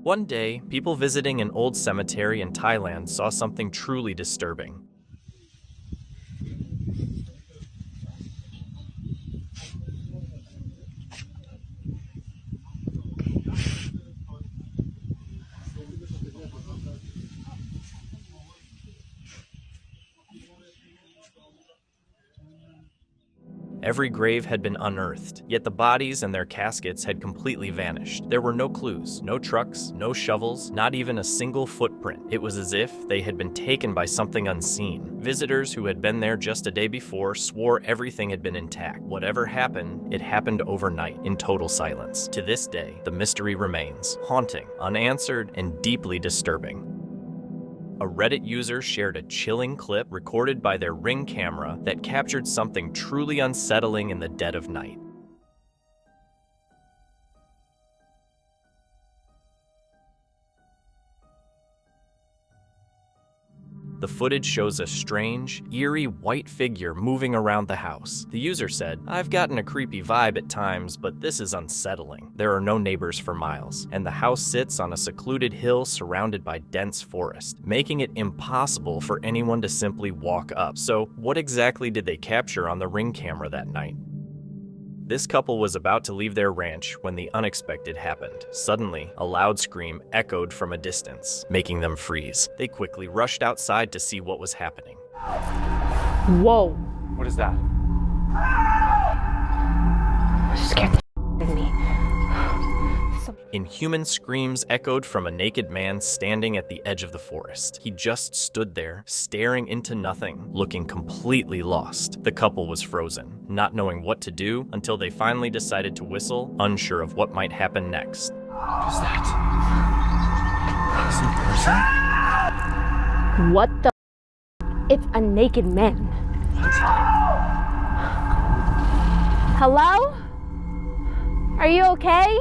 One day, people visiting an old cemetery in Thailand saw something truly disturbing. Every grave had been unearthed, yet the bodies and their caskets had completely vanished. There were no clues, no trucks, no shovels, not even a single footprint. It was as if they had been taken by something unseen. Visitors who had been there just a day before swore everything had been intact. Whatever happened, it happened overnight, in total silence. To this day, the mystery remains, haunting, unanswered, and deeply disturbing. A Reddit user shared a chilling clip recorded by their Ring camera that captured something truly unsettling in the dead of night. The footage shows a strange, eerie white figure moving around the house. The user said, "I've gotten a creepy vibe at times, but this is unsettling. There are no neighbors for miles, and the house sits on a secluded hill surrounded by dense forest, making it impossible for anyone to simply walk up." So, what exactly did they capture on the Ring camera that night? This couple was about to leave their ranch when the unexpected happened. Suddenly, a loud scream echoed from a distance, making them freeze. They quickly rushed outside to see what was happening. Whoa. What is that? Scared the out of me. Inhuman screams echoed from a naked man standing at the edge of the forest. He just stood there, staring into nothing, looking completely lost. The couple was frozen, not knowing what to do until they finally decided to whistle, unsure of what might happen next. What is that? Some person? What the? It's a naked man. What? Hello? Are you okay?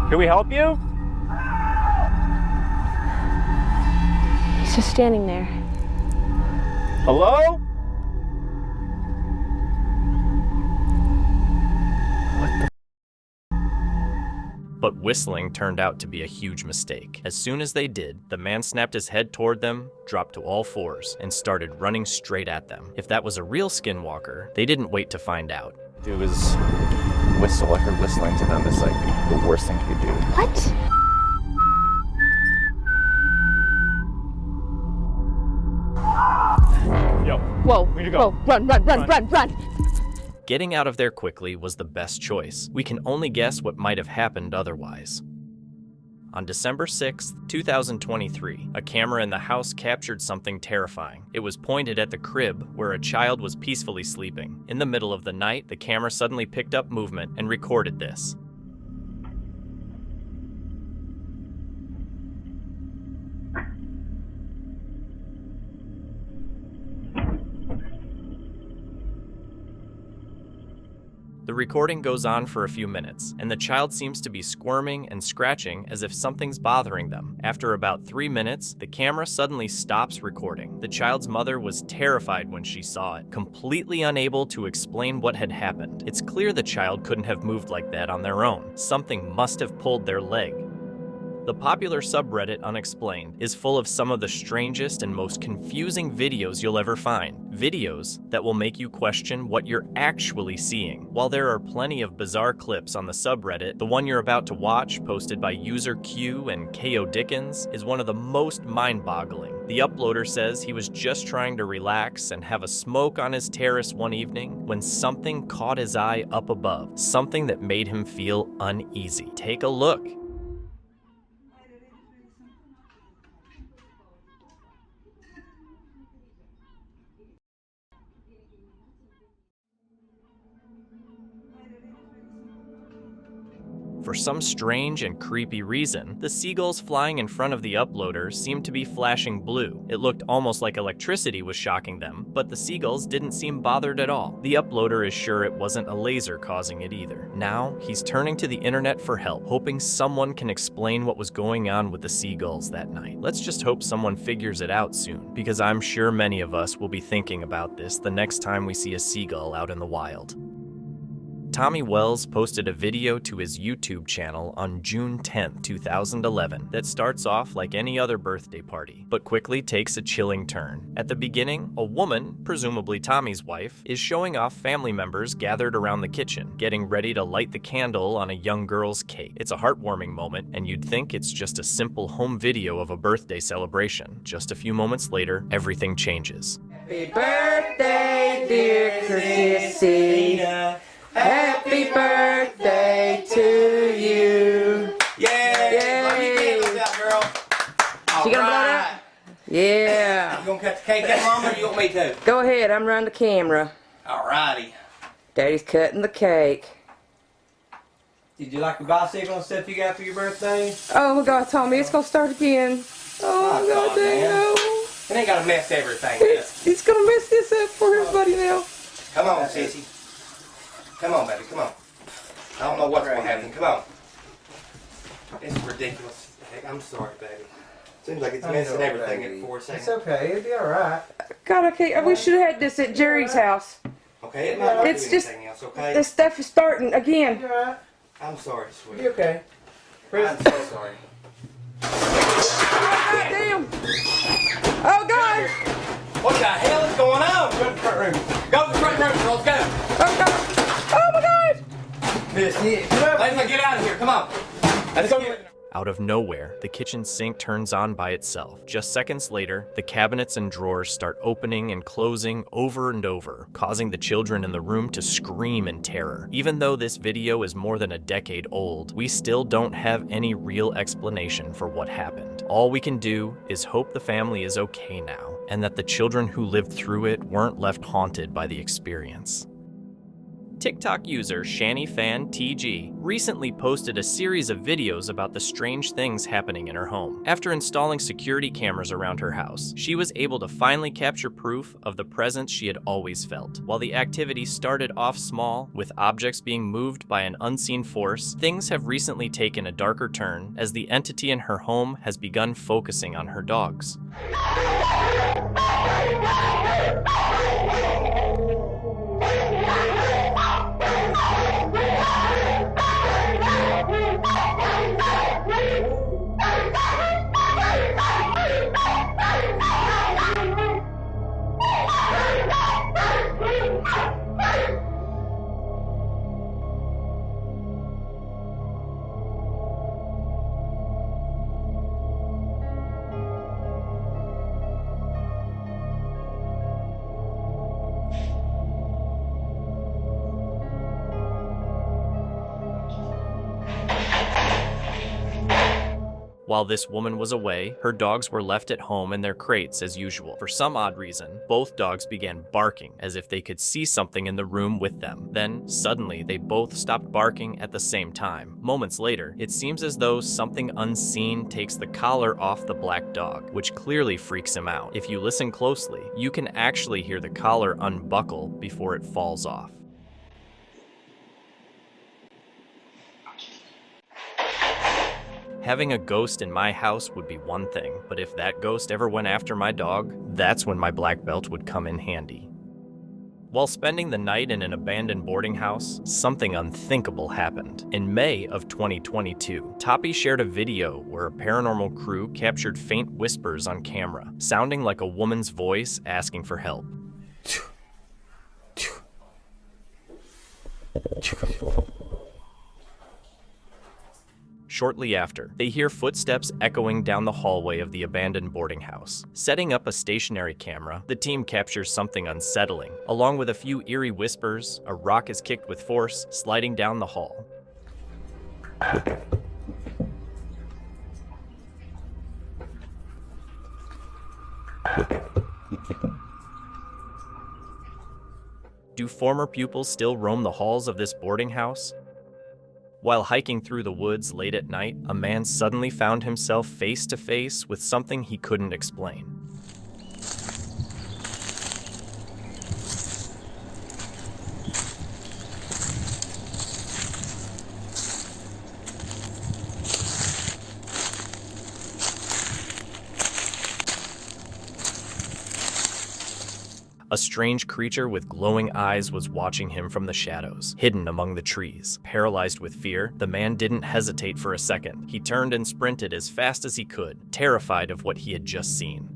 Can we help you? He's just standing there. Hello? What the? But whistling turned out to be a huge mistake. As soon as they did, the man snapped his head toward them, dropped to all fours, and started running straight at them. If that was a real Skinwalker, they didn't wait to find out. It was whistle. I heard whistling to them is like the worst thing you could do. What? Yo. Whoa. Where'd you go? Whoa. Run. Getting out of there quickly was the best choice. We can only guess what might have happened otherwise. On December 6, 2023, a camera in the house captured something terrifying. It was pointed at the crib where a child was peacefully sleeping. In the middle of the night, the camera suddenly picked up movement and recorded this. The recording goes on for a few minutes, and the child seems to be squirming and scratching as if something's bothering them. After about 3 minutes, the camera suddenly stops recording. The child's mother was terrified when she saw it, completely unable to explain what had happened. It's clear the child couldn't have moved like that on their own. Something must have pulled their leg. The popular subreddit Unexplained is full of some of the strangest and most confusing videos you'll ever find. Videos that will make you question what you're actually seeing. While there are plenty of bizarre clips on the subreddit, the one you're about to watch, posted by user Q and KO Dickens, is one of the most mind-boggling. The uploader says he was just trying to relax and have a smoke on his terrace one evening when something caught his eye up above, something that made him feel uneasy. Take a look. For some strange and creepy reason, the seagulls flying in front of the uploader seemed to be flashing blue. It looked almost like electricity was shocking them, but the seagulls didn't seem bothered at all. The uploader is sure it wasn't a laser causing it either. Now, he's turning to the internet for help, hoping someone can explain what was going on with the seagulls that night. Let's just hope someone figures it out soon, because I'm sure many of us will be thinking about this the next time we see a seagull out in the wild. Tommy Wells posted a video to his YouTube channel on June 10, 2011 that starts off like any other birthday party, but quickly takes a chilling turn. At the beginning, a woman, presumably Tommy's wife, is showing off family members gathered around the kitchen, getting ready to light the candle on a young girl's cake. It's a heartwarming moment, and you'd think it's just a simple home video of a birthday celebration. Just a few moments later, everything changes. Happy birthday, dear Chrissy. Happy birthday to you. Yay! Blow your candles out, girl. She gonna blow it out? Yeah. You gonna cut the cake out, Mom, or you want me to? Go ahead, I'm running the camera. Alrighty. Daddy's cutting the cake. Did you like the bicycle and stuff you got for your birthday? Oh my God, Tommy, it's gonna start again. Oh my God, man. no. It ain't gotta mess everything up. He's gonna mess this up for everybody now. Come on, sissy. Come on, baby, come on. I don't know what's gonna happen. Come on. It's ridiculous. Heck, I'm sorry, baby. Seems like it's messing everything up for a second. It's okay, it'll be alright. God, we should have had this at Jerry's house. Okay, it might not It's do just, anything else, okay? this stuff is starting again. You alright? I'm sorry, sweetie. You okay? I'm so sorry. God damn. Oh God. What the hell is going on? Go to the front room. Go to the front room, girls, go. Oh God. Oh my God. Miss, Let's get out of here, come on. Let's go. Out of nowhere, the kitchen sink turns on by itself. Just seconds later, the cabinets and drawers start opening and closing over and over, causing the children in the room to scream in terror. Even though this video is more than a decade old, we still don't have any real explanation for what happened. All we can do is hope the family is okay now, and that the children who lived through it weren't left haunted by the experience. TikTok user ShannyFanTG recently posted a series of videos about the strange things happening in her home. After installing security cameras around her house, she was able to finally capture proof of the presence she had always felt. While the activity started off small, with objects being moved by an unseen force, things have recently taken a darker turn as the entity in her home has begun focusing on her dogs. While this woman was away, her dogs were left at home in their crates as usual. For some odd reason, both dogs began barking as if they could see something in the room with them. Then, suddenly, they both stopped barking at the same time. Moments later, it seems as though something unseen takes the collar off the black dog, which clearly freaks him out. If you listen closely, you can actually hear the collar unbuckle before it falls off. Having a ghost in my house would be one thing, but if that ghost ever went after my dog, that's when my black belt would come in handy. While spending the night in an abandoned boarding house, something unthinkable happened. In May of 2022, Toppy shared a video where a paranormal crew captured faint whispers on camera, sounding like a woman's voice asking for help. Shortly after, they hear footsteps echoing down the hallway of the abandoned boarding house. Setting up a stationary camera, the team captures something unsettling. Along with a few eerie whispers, a rock is kicked with force, sliding down the hall. Do former pupils still roam the halls of this boarding house? While hiking through the woods late at night, a man suddenly found himself face to face with something he couldn't explain. A strange creature with glowing eyes was watching him from the shadows, hidden among the trees. Paralyzed with fear, the man didn't hesitate for a second. He turned and sprinted as fast as he could, terrified of what he had just seen.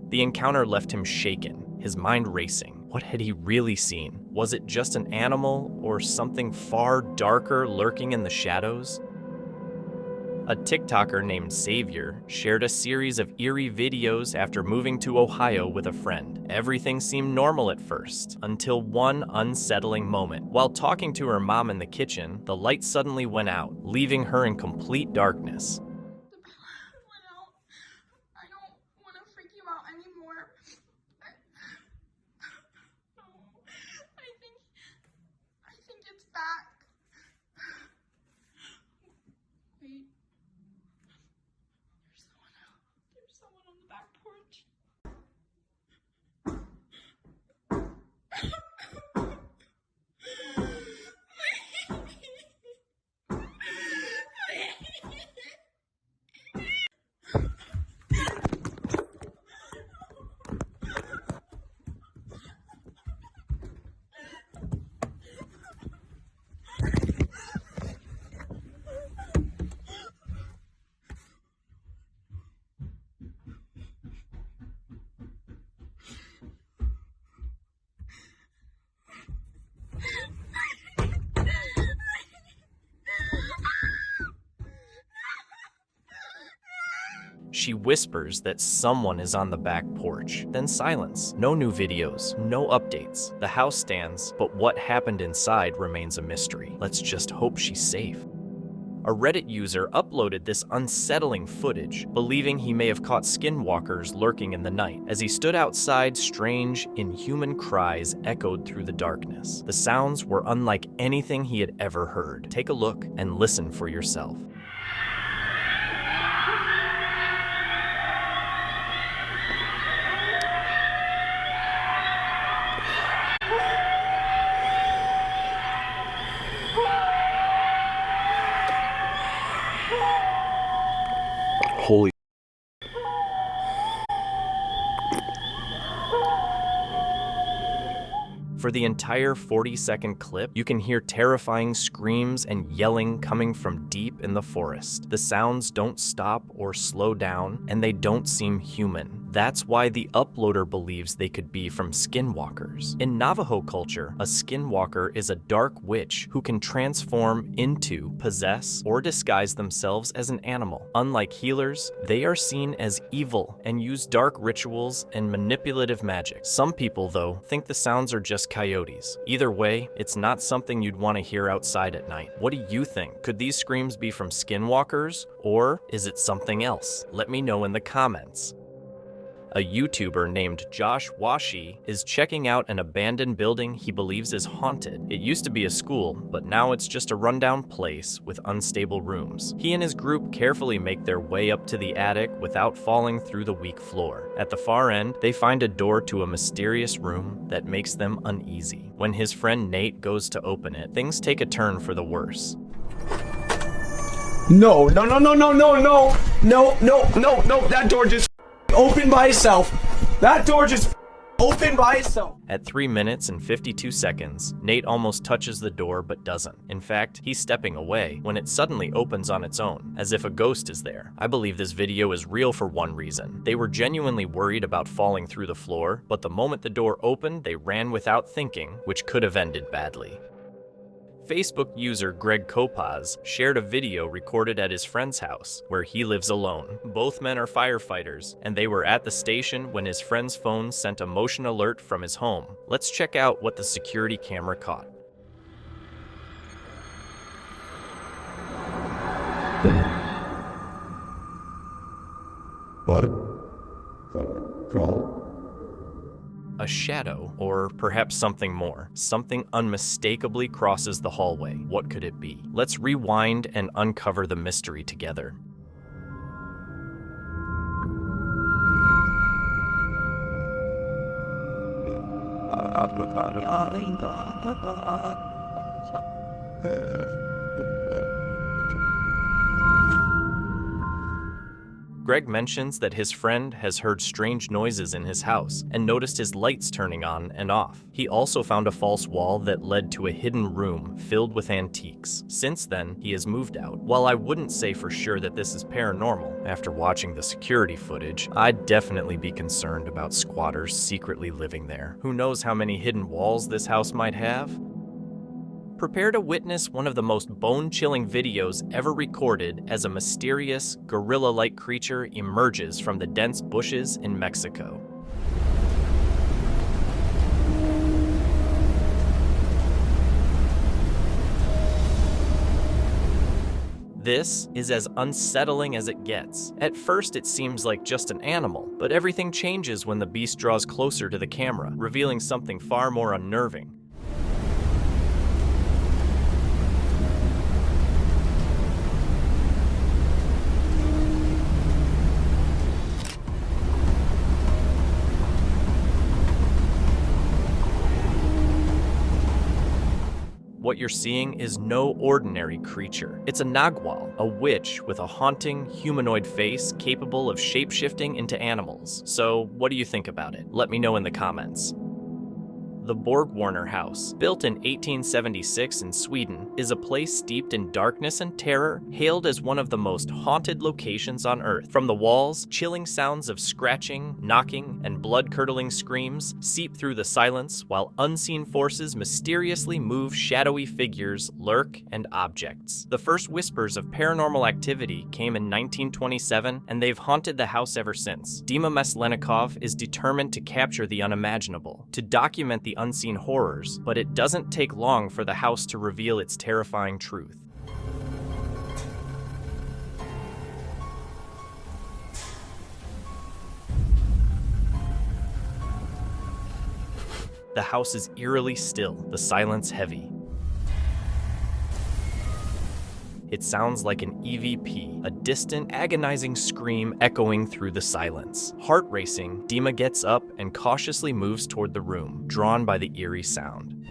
The encounter left him shaken, his mind racing. What had he really seen? Was it just an animal or something far darker lurking in the shadows? A TikToker named Savior shared a series of eerie videos after moving to Ohio with a friend. Everything seemed normal at first, until one unsettling moment. While talking to her mom in the kitchen, the light suddenly went out, leaving her in complete darkness. Went out. I don't want to freak you out anymore. No, I think it's back. Wait. There's someone on the back porch. She whispers that someone is on the back porch, then silence. No new videos, no updates. The house stands, but what happened inside remains a mystery. Let's just hope she's safe. A Reddit user uploaded this unsettling footage, believing he may have caught skinwalkers lurking in the night. As he stood outside, strange, inhuman cries echoed through the darkness. The sounds were unlike anything he had ever heard. Take a look and listen for yourself. Holy. For the entire 40-second clip, you can hear terrifying screams and yelling coming from deep in the forest. The sounds don't stop or slow down, and they don't seem human. That's why the uploader believes they could be from skinwalkers. In Navajo culture, a skinwalker is a dark witch who can transform into, possess, or disguise themselves as an animal. Unlike healers, they are seen as evil and use dark rituals and manipulative magic. Some people, though, think the sounds are just coyotes. Either way, it's not something you'd want to hear outside at night. What do you think? Could these screams be from skinwalkers, or is it something else? Let me know in the comments. A YouTuber named Josh Washi is checking out an abandoned building he believes is haunted. It used to be a school, but now it's just a rundown place with unstable rooms. He and his group carefully make their way up to the attic without falling through the weak floor. At the far end, they find a door to a mysterious room that makes them uneasy. When his friend Nate goes to open it, things take a turn for the worse. No, that door just opened by itself. That door just opened by itself. At 3 minutes and 52 seconds, Nate almost touches the door but doesn't. In fact, he's stepping away when it suddenly opens on its own, as if a ghost is there. I believe this video is real for one reason. They were genuinely worried about falling through the floor, but the moment the door opened, they ran without thinking, which could have ended badly. Facebook user Greg Kopaz shared a video recorded at his friend's house, where he lives alone. Both men are firefighters, and they were at the station when his friend's phone sent a motion alert from his home. Let's check out what the security camera caught. A shadow, or perhaps something more. Something unmistakably crosses the hallway. What could it be? Let's rewind and uncover the mystery together. Greg mentions that his friend has heard strange noises in his house and noticed his lights turning on and off. He also found a false wall that led to a hidden room filled with antiques. Since then, he has moved out. While I wouldn't say for sure that this is paranormal, after watching the security footage, I'd definitely be concerned about squatters secretly living there. Who knows how many hidden walls this house might have? Prepare to witness one of the most bone-chilling videos ever recorded as a mysterious, gorilla-like creature emerges from the dense bushes in Mexico. This is as unsettling as it gets. At first, it seems like just an animal, but everything changes when the beast draws closer to the camera, revealing something far more unnerving. What you're seeing is no ordinary creature. It's a Nagual, a witch with a haunting, humanoid face capable of shape-shifting into animals. So, what do you think about it? Let me know in the comments. The Borgvattnet house, built in 1876 in Sweden, is a place steeped in darkness and terror, hailed as one of the most haunted locations on Earth. From the walls, chilling sounds of scratching, knocking, and blood-curdling screams seep through the silence, while unseen forces mysteriously move shadowy figures, lurk, and objects. The first whispers of paranormal activity came in 1927, and they've haunted the house ever since. Dima Maslenikov is determined to capture the unimaginable, to document the unseen horrors, but it doesn't take long for the house to reveal its terrifying truth. The house is eerily still, the silence heavy. It sounds like an EVP, a distant, agonizing scream echoing through the silence. Heart racing, Dima gets up and cautiously moves toward the room, drawn by the eerie sound.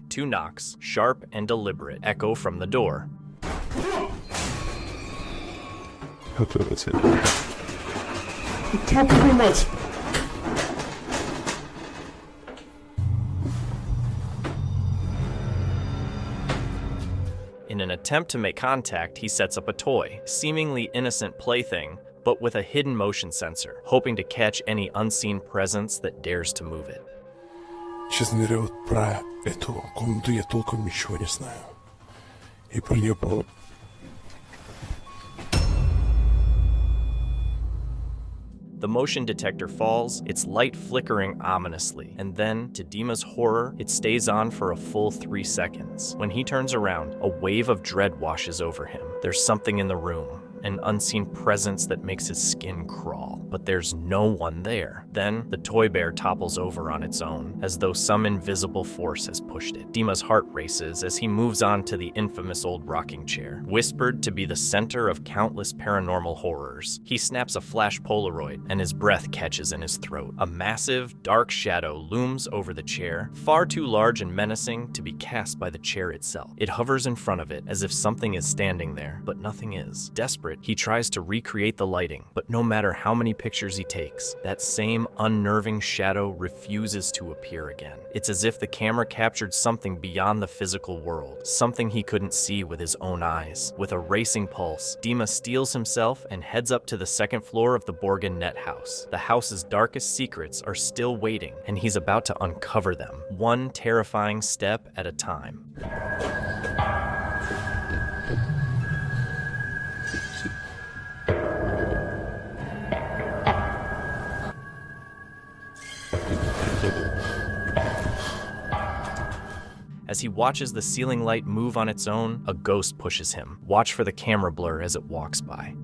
Two knocks, sharp and deliberate, echo from the door. In an attempt to make contact, he sets up a toy, seemingly innocent plaything, but with a hidden motion sensor, hoping to catch any unseen presence that dares to move it. Честно говоря, вот про эту комнату я толком ничего не знаю. И про нее The motion detector falls, its light flickering ominously, and then, to Dima's horror, it stays on for a full 3 seconds. When he turns around, a wave of dread washes over him. There's something in the room, an unseen presence that makes his skin crawl, but there's no one there. Then, the toy bear topples over on its own, as though some invisible force has pushed it. Dima's heart races as he moves on to the infamous old rocking chair, whispered to be the center of countless paranormal horrors. He snaps a flash Polaroid, and his breath catches in his throat. A massive, dark shadow looms over the chair, far too large and menacing to be cast by the chair itself. It hovers in front of it, as if something is standing there, but nothing is. Desperate, he tries to recreate the lighting, but no matter how many pictures he takes, that same unnerving shadow refuses to appear again. It's as if the camera captured something beyond the physical world, something he couldn't see with his own eyes. With a racing pulse, Dima steels himself and heads up to the second floor of the Borgvattnet house. The house's darkest secrets are still waiting, and he's about to uncover them, one terrifying step at a time. As he watches the ceiling light move on its own, a ghost pushes him. Watch for the camera blur as it walks by.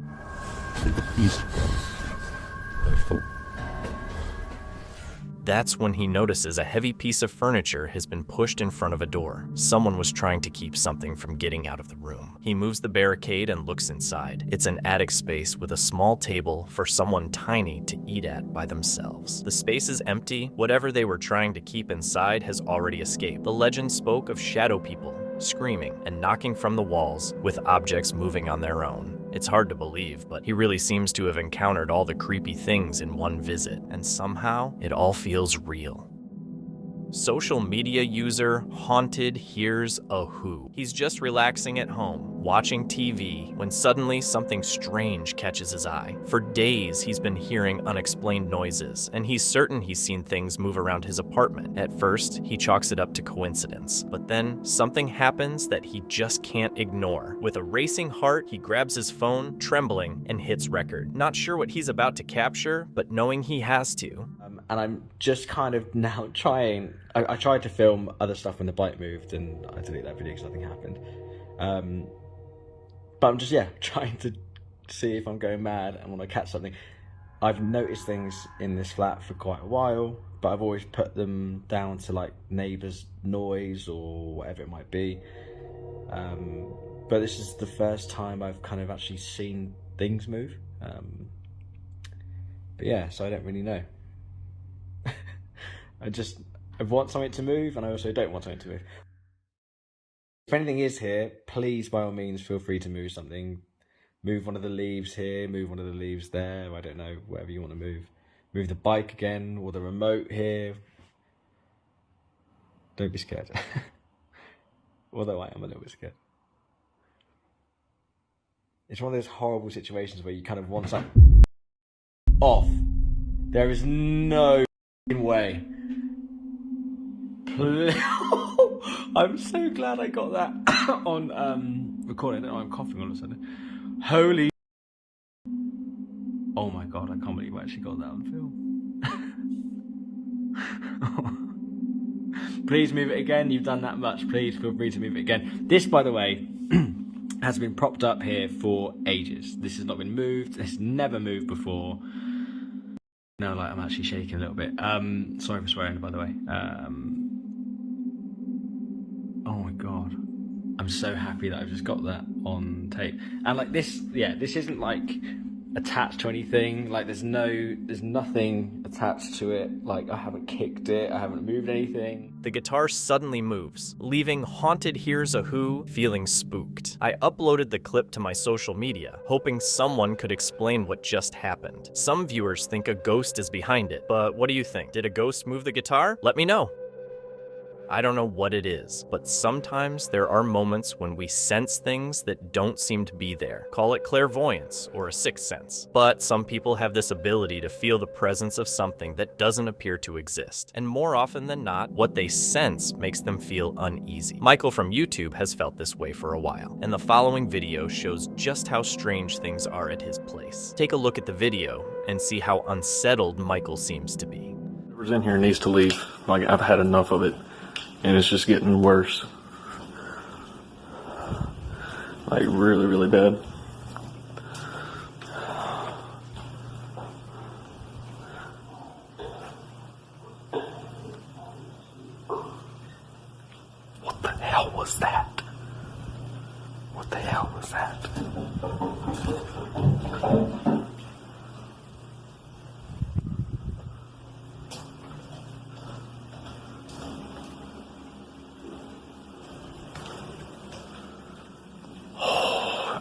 That's when he notices a heavy piece of furniture has been pushed in front of a door. Someone was trying to keep something from getting out of the room. He moves the barricade and looks inside. It's an attic space with a small table for someone tiny to eat at by themselves. The space is empty. Whatever they were trying to keep inside has already escaped. The legend spoke of shadow people screaming and knocking from the walls with objects moving on their own. It's hard to believe, but he really seems to have encountered all the creepy things in one visit, and somehow it all feels real. Social media user Haunted Hears a Who. He's just relaxing at home, watching TV, when suddenly something strange catches his eye. For days, he's been hearing unexplained noises, and he's certain he's seen things move around his apartment. At first, he chalks it up to coincidence, but then something happens that he just can't ignore. With a racing heart, he grabs his phone, trembling, and hits record. Not sure what he's about to capture, but knowing he has to. And I'm just kind of now trying. I tried to film other stuff when the bike moved, and I deleted that video because nothing happened. But I'm just trying to see if I'm going mad and want to catch something. I've noticed things in this flat for quite a while, but I've always put them down to like neighbours' noise or whatever it might be. But this is the first time I've kind of actually seen things move. But yeah, so I don't really know. I want something to move, and I also don't want something to move. If anything is here, please, by all means, feel free to move something. Move one of the leaves here, move one of the leaves there, I don't know, whatever you want to move. Move the bike again, or the remote here. Don't be scared. Although I am a little bit scared. It's one of those horrible situations where you kind of want something off. There is no way. I'm so glad I got that on recording. I'm coughing all of a sudden. Holy oh my god, I can't believe I actually got that on film. Please move it again. You've done that much. Please feel free to move it again. This, by the way, has been propped up here for ages. This has not been moved. It's never moved before. No, like I'm actually shaking a little bit. Sorry for swearing, by the way. Oh my god, I'm so happy that I've just got that on tape. And like this, this isn't like attached to anything. Like there's nothing attached to it. Like I haven't kicked it, I haven't moved anything. The guitar suddenly moves, leaving Haunted Hears a Who feeling spooked. I uploaded the clip to my social media, hoping someone could explain what just happened. Some viewers think a ghost is behind it, but what do you think? Did a ghost move the guitar? Let me know. I don't know what it is, but sometimes there are moments when we sense things that don't seem to be there. Call it clairvoyance or a sixth sense. But some people have this ability to feel the presence of something that doesn't appear to exist. And more often than not, what they sense makes them feel uneasy. Michael from YouTube has felt this way for a while, and the following video shows just how strange things are at his place. Take a look at the video and see how unsettled Michael seems to be. Whoever's in here needs to leave. Like, I've had enough of it. And it's just getting worse. Like, really, really bad. What the hell was that? What the hell was that?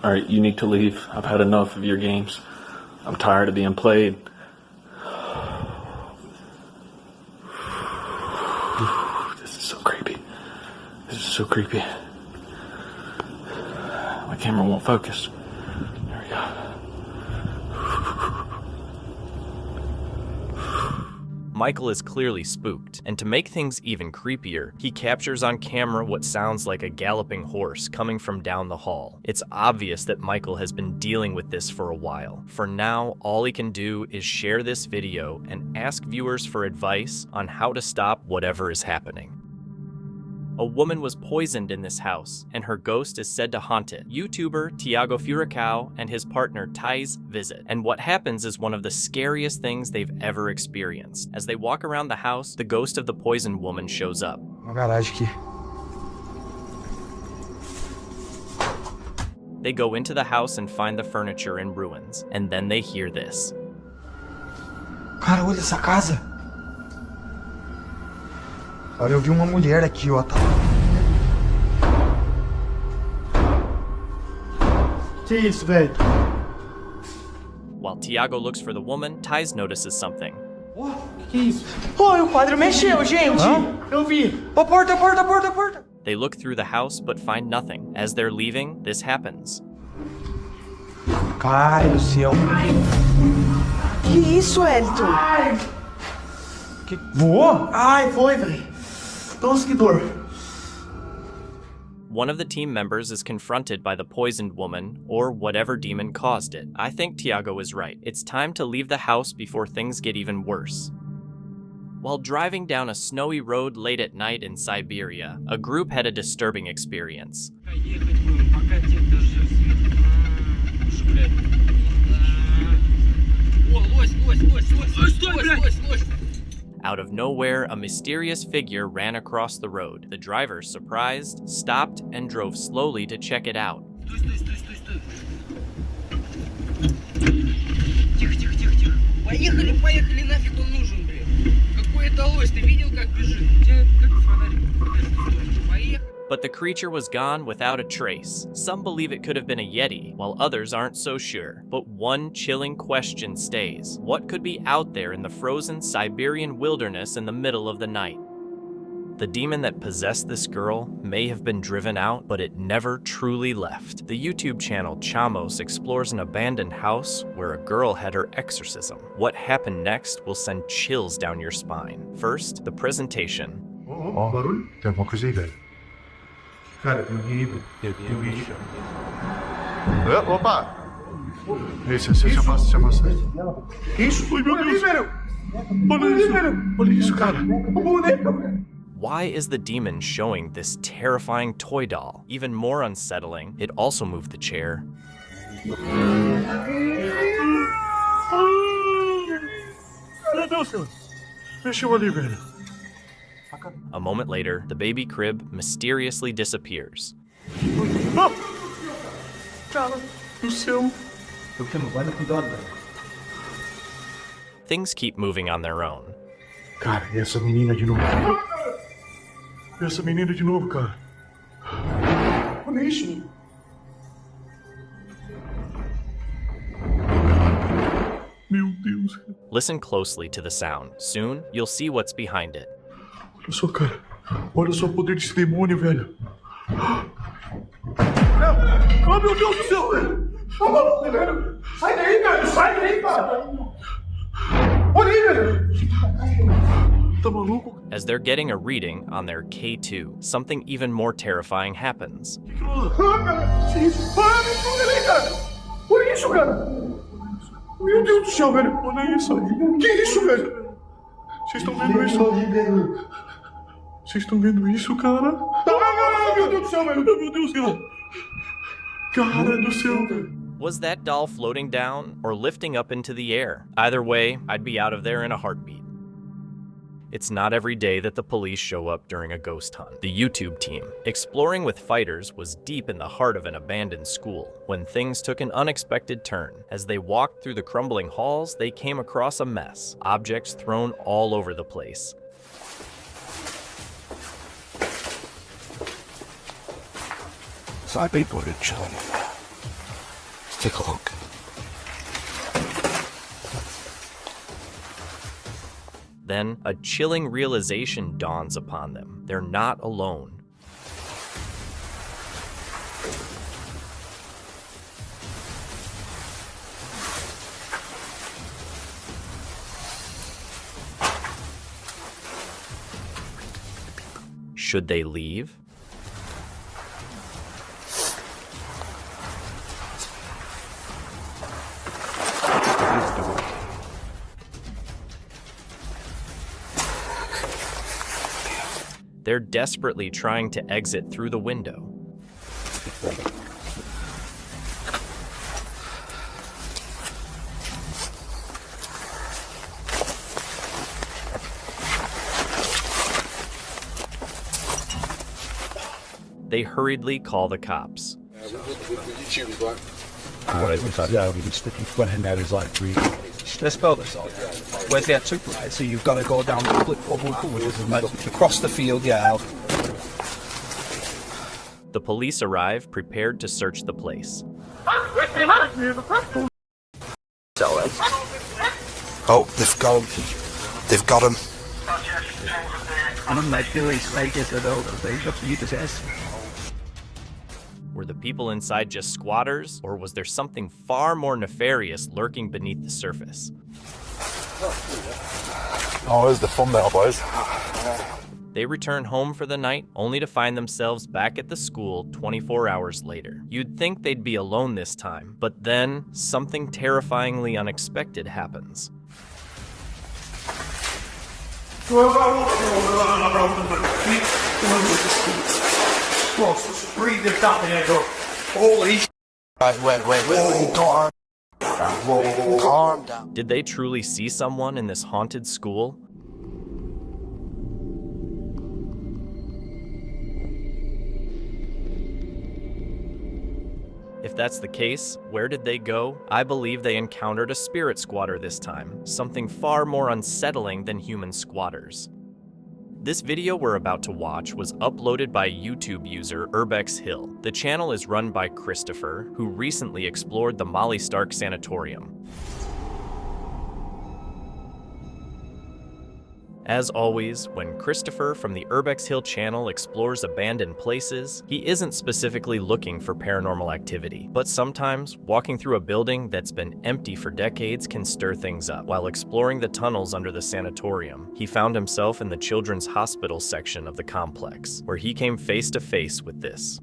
Alright, you need to leave. I've had enough of your games. I'm tired of being played. This is so creepy. This is so creepy. My camera won't focus. There we go. Michael is clearly spooked, and to make things even creepier, he captures on camera what sounds like a galloping horse coming from down the hall. It's obvious that Michael has been dealing with this for a while. For now, all he can do is share this video and ask viewers for advice on how to stop whatever is happening. A woman was poisoned in this house, and her ghost is said to haunt it. YouTuber Tiago Furacão and his partner Thais visit, and what happens is one of the scariest things they've ever experienced. As they walk around the house, the ghost of the poisoned woman shows up. Uma garagem aqui. They go into the house and find the furniture in ruins, and then they hear this. Cara, olha essa casa. Olha, eu vi uma mulher aqui, ó. Que isso, velho? While Tiago looks for the woman, Thais notices something. Que isso? Oh, o quadro mexeu, gente. Eu vi. Ó, porta, porta, porta, porta. They look through the house but find nothing. As they're leaving, this happens. Ai, do céu. Que isso, Elton? Ai. Que... Voou? Ai, foi, velho. Nossa, que dor. One of the team members is confronted by the poisoned woman, or whatever demon caused it. I think Tiago is right. It's time to leave the house before things get even worse. While driving down a snowy road late at night in Siberia, a group had a disturbing experience. Out of nowhere, a mysterious figure ran across the road. The driver, surprised, stopped and drove slowly to check it out. Поехали, поехали, нафиг он нужен, блин. Какой это лось, ты видел, как бежит? У тебя как фонарик? Поехали. But the creature was gone without a trace. Some believe it could have been a yeti, while others aren't so sure. But one chilling question stays. What could be out there in the frozen Siberian wilderness in the middle of the night? The demon that possessed this girl may have been driven out, but it never truly left. The YouTube channel Chamos explores an abandoned house where a girl had her exorcism. What happened next will send chills down your spine. First, the presentation. Ó, barulho. Tem alguma coisa aí, velho? Cara, tem um bicho. Tem um bicho. Opa! Esse, se afasta. Que isso? Oi, meu Deus! Olha isso, cara! Why is the demon showing this terrifying toy doll? Even more unsettling, it also moved the chair. Meu Deus, senhor! Mexeu ali, velho. A moment later, the baby crib mysteriously disappears. Cara do céu! Things keep moving on their own. Cara, e essa menina de novo? Essa menina de novo, cara. Olha isso. Meu Deus. Listen closely to the sound. Soon, you'll see what's behind it. Olha só, cara. Olha só o poder desse demônio, velho. Oh, meu Deus do céu, velho. Tá maluco, velho. Sai daí, velho. Sai daí, cara. Olha aí, velho. Tá maluco? As they're getting a reading on their K2, something even more terrifying happens. Olha isso, cara. Meu Deus do céu, velho. Olha isso. Que isso, velho? Vocês estão vendo isso? Vocês estão vendo isso, cara? Ah, meu Deus do céu, velho. Meu Deus, cara. Cara do céu, velho. Was that doll floating down or lifting up into the air? Either way, I'd be out of there in a heartbeat. It's not every day that the police show up during a ghost hunt. The YouTube team, exploring with fighters, was deep in the heart of an abandoned school when things took an unexpected turn. As they walked through the crumbling halls, they came across a mess, objects thrown all over the place. Side people are chilling in there. Let's take a look. Then, a chilling realization dawns upon them. They're not alone. Should they leave? They're desperately trying to exit through the window. They hurriedly call the cops. Let's spell this out. Where's the intruder? So you've got to go down the clip across the field, yeah. The police arrive, prepared to search the place. Oh, they've got him. Were the people inside just squatters, or was there something far more nefarious lurking beneath the surface? Oh, there's the thumbnail, boys. They return home for the night, only to find themselves back at the school 24 hours later. You'd think they'd be alone this time, but then something terrifyingly unexpected happens. Breathe this up in there, holy sh**. Wait, calm down. Did they truly see someone in this haunted school? If that's the case, where did they go? I believe they encountered a spirit squatter this time, something far more unsettling than human squatters. This video we're about to watch was uploaded by YouTube user Urbex Hill. The channel is run by Christopher, who recently explored the Molly Stark Sanatorium. As always, when Christopher from the Urbex Hill channel explores abandoned places, he isn't specifically looking for paranormal activity, but sometimes walking through a building that's been empty for decades can stir things up. While exploring the tunnels under the sanatorium, he found himself in the children's hospital section of the complex, where he came face to face with this.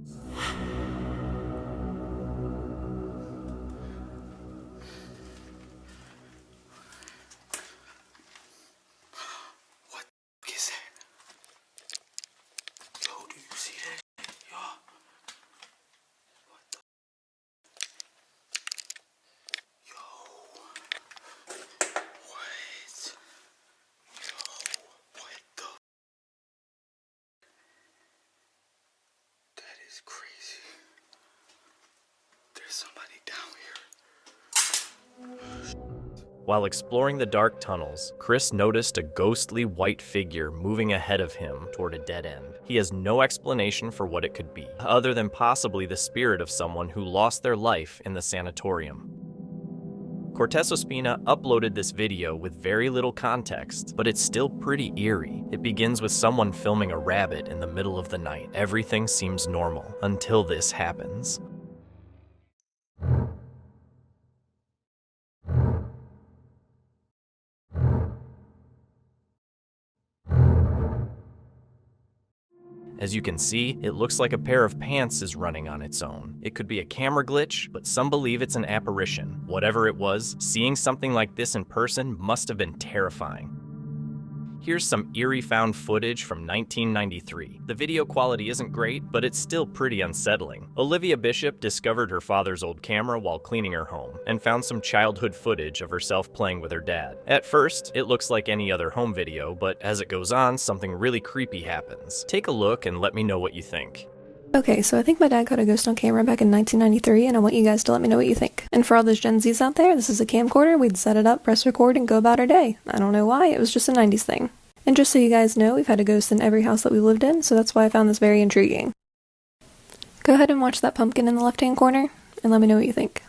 While exploring the dark tunnels, Chris noticed a ghostly white figure moving ahead of him toward a dead end. He has no explanation for what it could be, other than possibly the spirit of someone who lost their life in the sanatorium. Cortez Ospina uploaded this video with very little context, but it's still pretty eerie. It begins with someone filming a rabbit in the middle of the night. Everything seems normal until this happens. As you can see, it looks like a pair of pants is running on its own. It could be a camera glitch, but some believe it's an apparition. Whatever it was, seeing something like this in person must have been terrifying. Here's some eerie found footage from 1993. The video quality isn't great, but it's still pretty unsettling. Olivia Bishop discovered her father's old camera while cleaning her home, and found some childhood footage of herself playing with her dad. At first, it looks like any other home video, but as it goes on, something really creepy happens. Take a look and let me know what you think. Okay, so I think my dad caught a ghost on camera back in 1993, and I want you guys to let me know what you think. And for all those Gen Zs out there, this is a camcorder. We'd set it up, press record, and go about our day. I don't know why, it was just a 90s thing. And just so you guys know, we've had a ghost in every house that we lived in, so that's why I found this very intriguing. Go ahead and watch that pumpkin in the left-hand corner, and let me know what you think.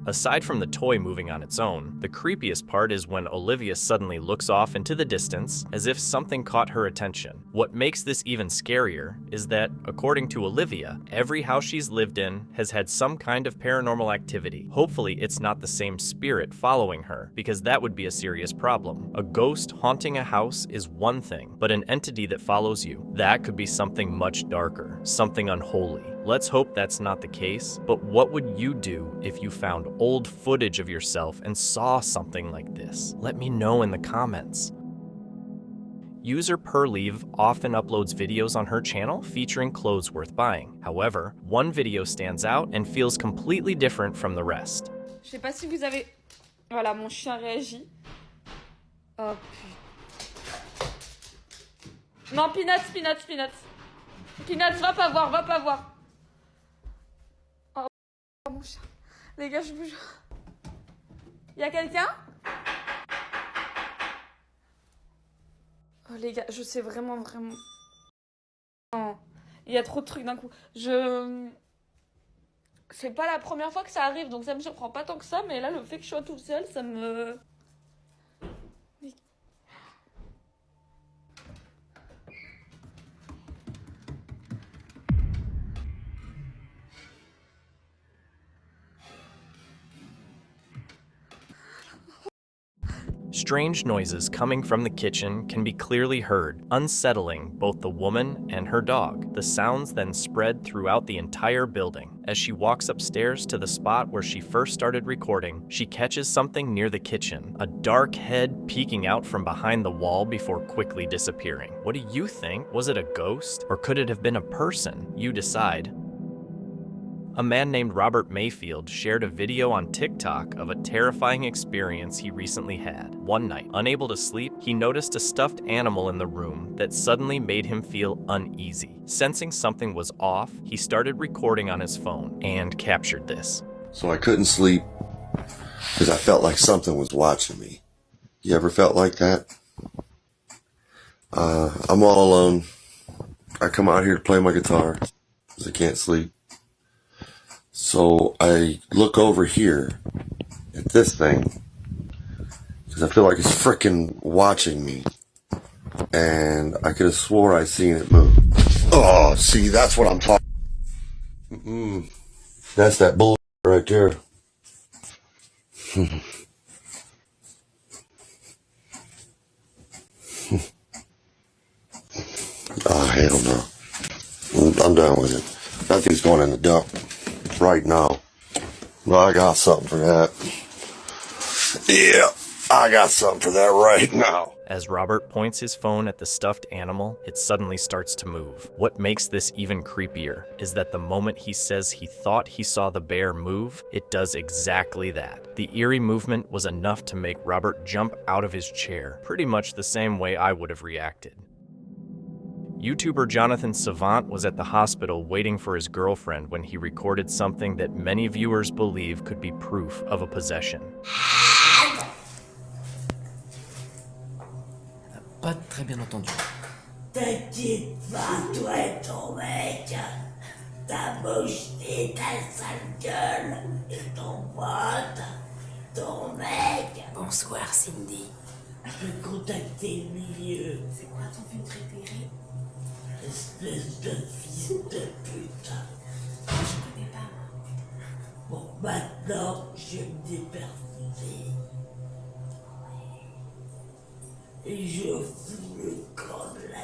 Aside from the toy moving on its own, the creepiest part is when Olivia suddenly looks off into the distance as if something caught her attention. What makes this even scarier is that, according to Olivia, every house she's lived in has had some kind of paranormal activity. Hopefully it's not the same spirit following her, because that would be a serious problem. A ghost haunting a house is one thing, but an entity that follows you, that could be something much darker, something unholy, Let's hope that's not the case, but what would you do if you found old footage of yourself and saw something like this? Let me know in the comments. User Perleave often uploads videos on her channel featuring clothes worth buying. However, one video stands out and feels completely different from the rest. Je sais pas si vous avez... Voilà, mon chien réagit. Oh putain. Non, Peanuts. Peanuts, va pas voir. Oh, mon chien. Les gars, je vous jure. Y'a quelqu'un? Oh les gars, je sais vraiment... Non, il y a trop de trucs d'un coup. C'est pas la première fois que ça arrive, donc ça me surprend pas tant que ça, mais là, le fait que je sois toute seule, ça me... Strange noises coming from the kitchen can be clearly heard, unsettling both the woman and her dog. The sounds then spread throughout the entire building. As she walks upstairs to the spot where she first started recording, she catches something near the kitchen, a dark head peeking out from behind the wall before quickly disappearing. What do you think? Was it a ghost? Or could it have been a person? You decide. A man named Robert Mayfield shared a video on TikTok of a terrifying experience he recently had. One night, unable to sleep, he noticed a stuffed animal in the room that suddenly made him feel uneasy. Sensing something was off, he started recording on his phone and captured this. So I couldn't sleep because I felt like something was watching me. You ever felt like that? I'm all alone. I come out here to play my guitar because I can't sleep. So I look over here at this thing because I feel like it's frickin' watching me, and I could have swore I seen it move. Oh, see, that's what I'm talking. That's that bull right there. Oh, hell no. I'm done with it. That thing's going in the dump. Right now. Well, I got something for that. Yeah, I got something for that right now. As Robert points his phone at the stuffed animal, it suddenly starts to move. What makes this even creepier is that the moment he says he thought he saw the bear move, it does exactly that. The eerie movement was enough to make Robert jump out of his chair, pretty much the same way I would have reacted. YouTuber Jonathan Savant was at the hospital waiting for his girlfriend when he recorded something that many viewers believe could be proof of a possession. Pas très bien entendu. T'inquiète pas, toi et ton mec. Ta mocheté, ta sale gueule, et ton pote, ton mec. Bonsoir, Cindy. Je peux contacter le milieu. C'est quoi ton film préféré? Espèce de fils de pute. Je connais pas, moi. Bon, maintenant, je vais me déperfuser. Et je fous le camp de la...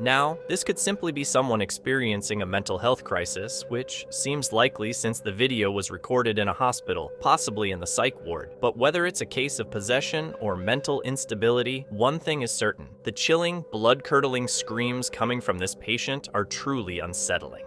Now, this could simply be someone experiencing a mental health crisis, which seems likely since the video was recorded in a hospital, possibly in the psych ward. But whether it's a case of possession or mental instability, one thing is certain. The chilling, blood-curdling screams coming from this patient are truly unsettling.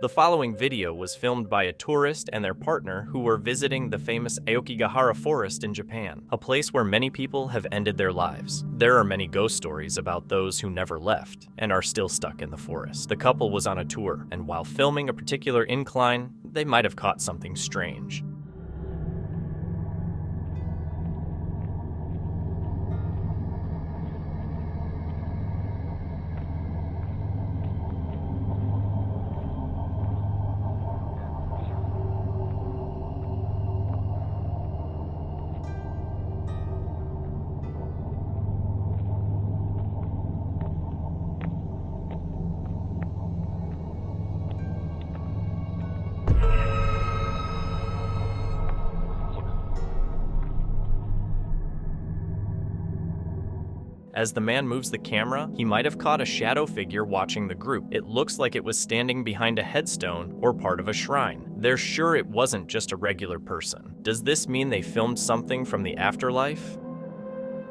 The following video was filmed by a tourist and their partner who were visiting the famous Aokigahara forest in Japan, a place where many people have ended their lives. There are many ghost stories about those who never left and are still stuck in the forest. The couple was on a tour, and while filming a particular incline, they might have caught something strange. As the man moves the camera, he might have caught a shadow figure watching the group. It looks like it was standing behind a headstone or part of a shrine. They're sure it wasn't just a regular person. Does this mean they filmed something from the afterlife?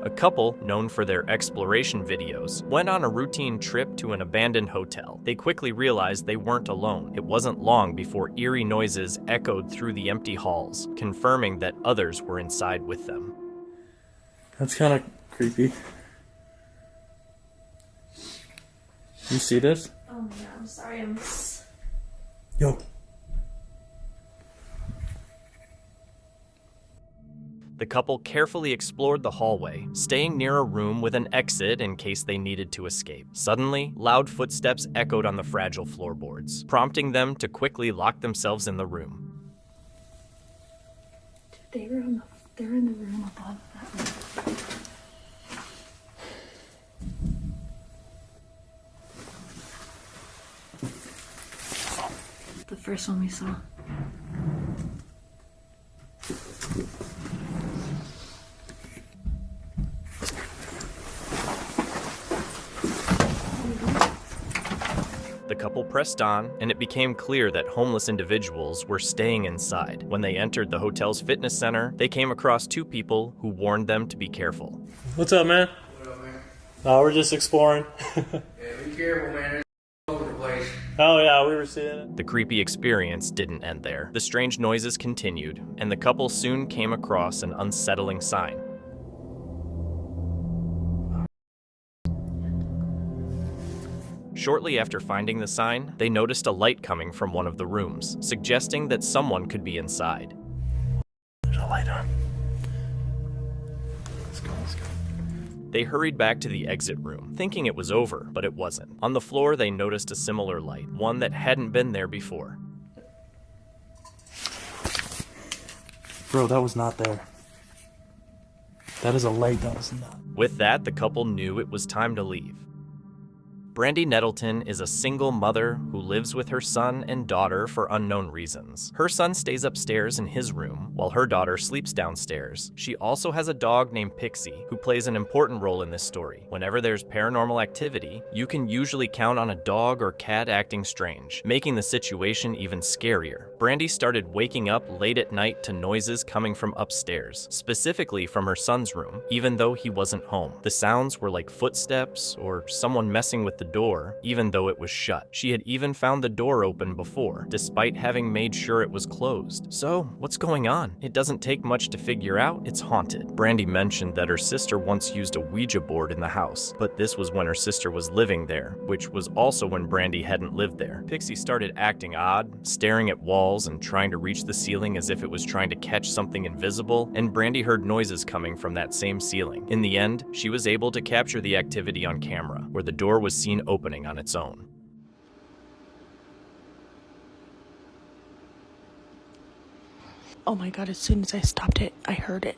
A couple, known for their exploration videos, went on a routine trip to an abandoned hotel. They quickly realized they weren't alone. It wasn't long before eerie noises echoed through the empty halls, confirming that others were inside with them. That's kind of creepy. You see this? Oh yeah, I'm sorry, Yo. The couple carefully explored the hallway, staying near a room with an exit in case they needed to escape. Suddenly, loud footsteps echoed on the fragile floorboards, prompting them to quickly lock themselves in the room. They're in the room above that room. The first one we saw. The couple pressed on, and it became clear that homeless individuals were staying inside. When they entered the hotel's fitness center, they came across two people who warned them to be careful. What's up, man? What up, man? We're just exploring. Yeah, be careful, man. It's all over the place. Oh yeah, we were seeing it. The creepy experience didn't end there. The strange noises continued, and the couple soon came across an unsettling sign. Shortly after finding the sign, they noticed a light coming from one of the rooms, suggesting that someone could be inside. There's a light on. Let's go. They hurried back to the exit room, thinking it was over, but it wasn't. On the floor, they noticed a similar light, one that hadn't been there before. Bro, that was not there. That is a light that was not. With that, the couple knew it was time to leave. Brandy Nettleton is a single mother who lives with her son and daughter for unknown reasons. Her son stays upstairs in his room, while her daughter sleeps downstairs. She also has a dog named Pixie, who plays an important role in this story. Whenever there's paranormal activity, you can usually count on a dog or cat acting strange, making the situation even scarier. Brandy started waking up late at night to noises coming from upstairs, specifically from her son's room, even though he wasn't home. The sounds were like footsteps or someone messing with the door, even though it was shut. She had even found the door open before, despite having made sure it was closed. So, what's going on? It doesn't take much to figure out it's haunted. Brandy mentioned that her sister once used a Ouija board in the house, but this was when her sister was living there, which was also when Brandy hadn't lived there. Pixie started acting odd, staring at walls and trying to reach the ceiling as if it was trying to catch something invisible, and Brandy heard noises coming from that same ceiling. In the end, she was able to capture the activity on camera, where the door was seen opening on its own. Oh my god, as soon as I stopped it, I heard it.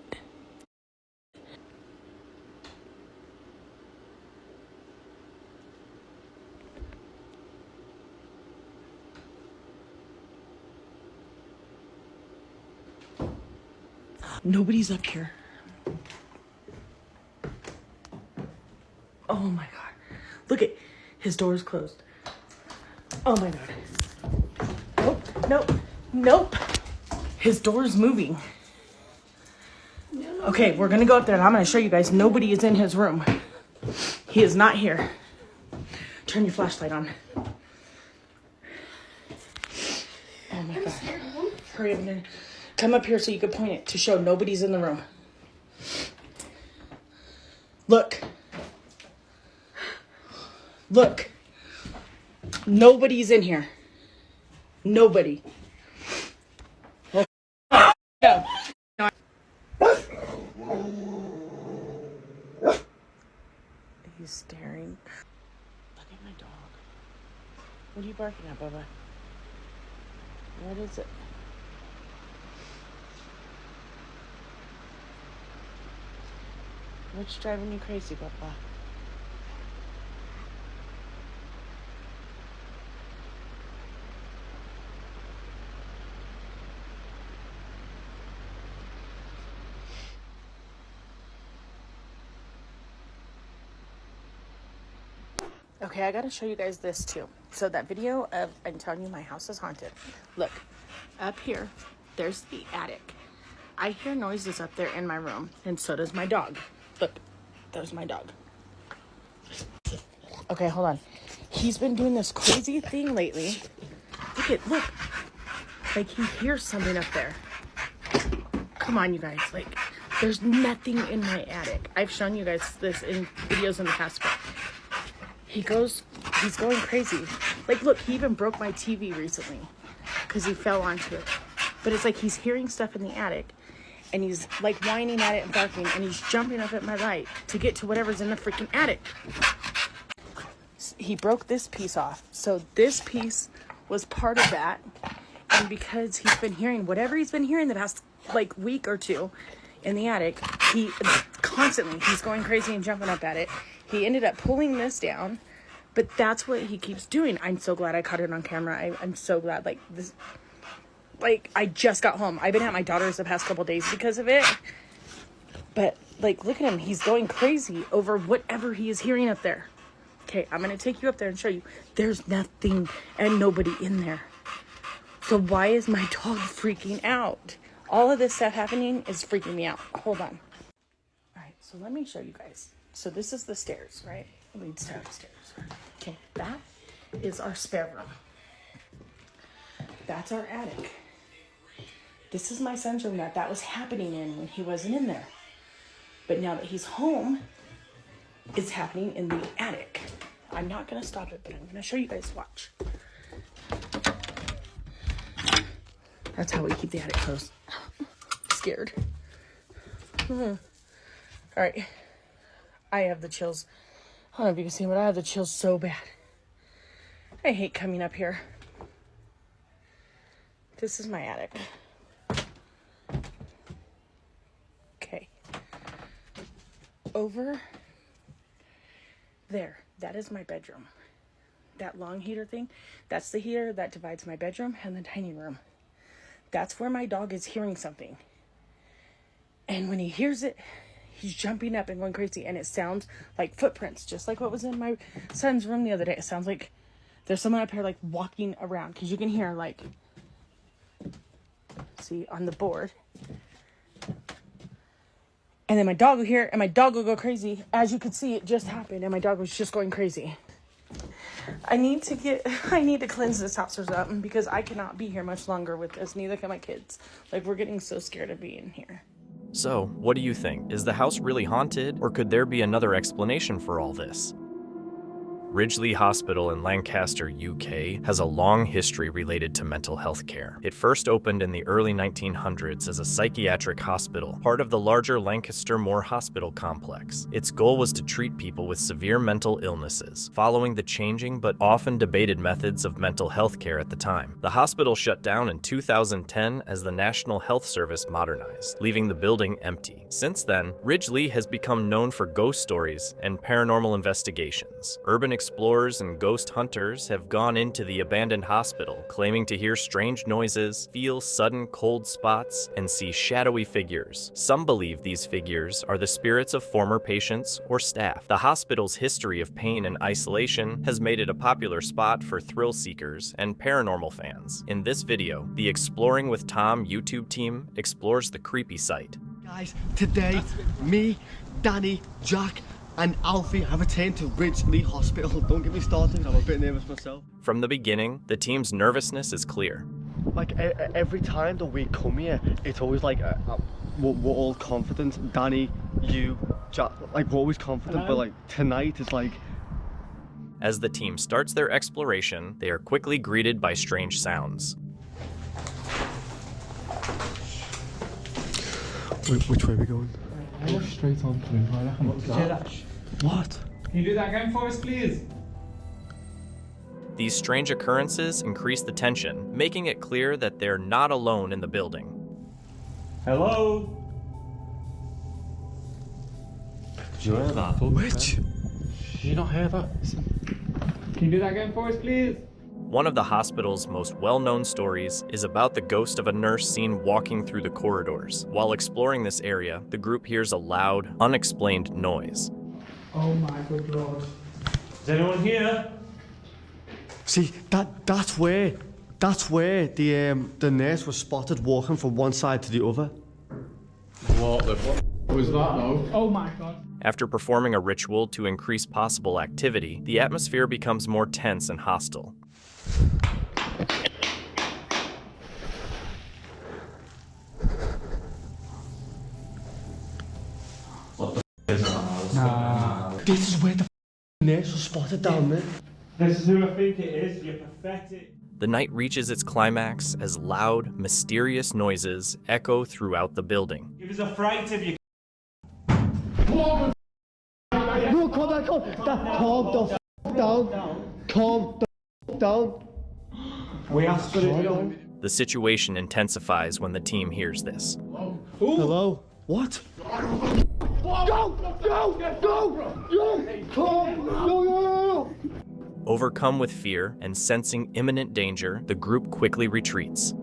Nobody's up here. Oh my god. Look at his door is closed. Oh my god. Nope. His door is moving. Okay, we're gonna go up there and I'm gonna show you guys nobody is in his room. He is not here. Turn your flashlight on. Oh my god. Hurry up and come up here so you can point it to show nobody's in the room. Look. Look. Nobody's in here. Nobody. Oh. No. He's staring. Look at my dog. What are you barking at, Bubba? What is it? What's driving you crazy, Bubba? Okay, I gotta show you guys this too. So that video of, I'm telling you my house is haunted. Look, up here, there's the attic. I hear noises up there in my room, and so does my dog. Look, there's my dog. Okay, hold on. He's been doing this crazy thing lately. Look. Like he hears something up there. Come on, you guys. Like, there's nothing in my attic. I've shown you guys this in videos in the past, but he's going crazy. Like, look, he even broke my TV recently because he fell onto it. But it's like he's hearing stuff in the attic, and he's like whining at it and barking, and he's jumping up at my light to get to whatever's in the freaking attic. He broke this piece off. So this piece was part of that. And because he's been hearing whatever he's been hearing the past like week or two in the attic, he's going crazy and jumping up at it. He ended up pulling this down, but that's what he keeps doing. I'm so glad I caught it on camera. I'm so glad. Like this, like I just got home. I've been at my daughter's the past couple days because of it. But like, look at him. He's going crazy over whatever he is hearing up there. Okay, I'm gonna take you up there and show you. There's nothing and nobody in there. So why is my dog freaking out? All of this stuff happening is freaking me out. Hold on. All right, so let me show you guys. So this is the stairs, right? It leads downstairs. Okay, that is our spare room. That's our attic. This is my son's room that was happening in when he wasn't in there. But now that he's home, it's happening in the attic. I'm not gonna stop it, but I'm gonna show you guys. Watch. That's how we keep the attic closed. Scared. All right. I have the chills. I don't know if you can see, but I have the chills so bad. I hate coming up here. This is my attic. Okay. Over there, that is my bedroom. That long heater thing, that's the heater that divides my bedroom and the dining room. That's where my dog is hearing something. And when he hears it, he's jumping up and going crazy. And it sounds like footprints, just like what was in my son's room the other day. It sounds like there's someone up here like walking around. Because you can hear like, see, on the board. And then my dog will hear it, and my dog will go crazy. As you can see, it just happened, and my dog was just going crazy. I need to cleanse this house up because I cannot be here much longer with this. Neither can my kids. Like, we're getting so scared of being here. So, what do you think? Is the house really haunted, or could there be another explanation for all this? Ridgely Hospital in Lancaster, UK, has a long history related to mental health care. It first opened in the early 1900s as a psychiatric hospital, part of the larger Lancaster Moor Hospital complex. Its goal was to treat people with severe mental illnesses, following the changing but often debated methods of mental health care at the time. The hospital shut down in 2010 as the National Health Service modernized, leaving the building empty. Since then, Ridgely has become known for ghost stories and paranormal investigations. Urban explorers and ghost hunters have gone into the abandoned hospital, claiming to hear strange noises, feel sudden cold spots, and see shadowy figures. Some believe these figures are the spirits of former patients or staff. The hospital's history of pain and isolation has made it a popular spot for thrill seekers and paranormal fans. In this video, the Exploring with Tom YouTube team explores the creepy site. Guys, today, me, Danny, Jack, and Alfie have returned to Ridgely Hospital. Don't get me started, I'm a bit nervous myself. From the beginning, the team's nervousness is clear. Like, every time that we come here, it's always like, we're all confident. Danny, you, Jack, like, we're always confident, but like, tonight is like... As the team starts their exploration, they are quickly greeted by strange sounds. Which way are we going? Go straight on through. I reckon it's that. What? Can you do that again for us, please? These strange occurrences increase the tension, making it clear that they're not alone in the building. Hello? Did you hear that? Which? Did you not hear that? Can you do that again for us, please? One of the hospital's most well-known stories is about the ghost of a nurse seen walking through the corridors. While exploring this area, the group hears a loud, unexplained noise. Oh my good lord. Is anyone here? See, that's where the nurse was spotted walking from one side to the other. What the fuck was that though? Oh my god. After performing a ritual to increase possible activity, the atmosphere becomes more tense and hostile. What the f is that? This is where the nurse was spotted down there. This is who I think it is, you're pathetic. The night reaches its climax as loud, mysterious noises echo throughout the building. Give us a fright if you. No, calm down. Calm the down. Calm the down. We have to. The situation intensifies when the team hears this. Hello? What? Go! Overcome with fear and sensing imminent danger, the group quickly retreats.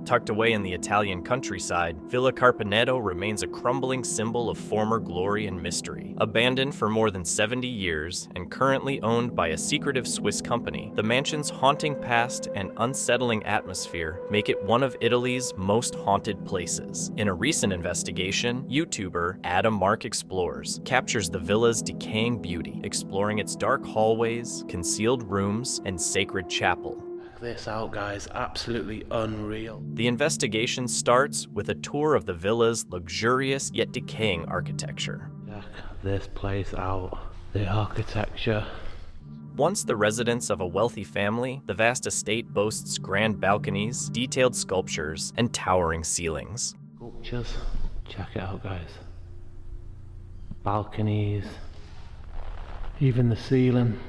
Tucked away in the Italian countryside, Villa Carpenedo remains a crumbling symbol of former glory and mystery. Abandoned for more than 70 years and currently owned by a secretive Swiss company, the mansion's haunting past and unsettling atmosphere make it one of Italy's most haunted places. In a recent investigation, YouTuber Adam Mark Explores captures the villa's decaying beauty, exploring its dark hallways, concealed rooms, and sacred chapel. This out, guys, absolutely unreal. The investigation starts with a tour of the villa's luxurious yet decaying architecture. Check this place out. The architecture. Once the residence of a wealthy family, the vast estate boasts grand balconies, detailed sculptures, and towering ceilings. Sculptures. Check it out, guys. Balconies. Even the ceiling.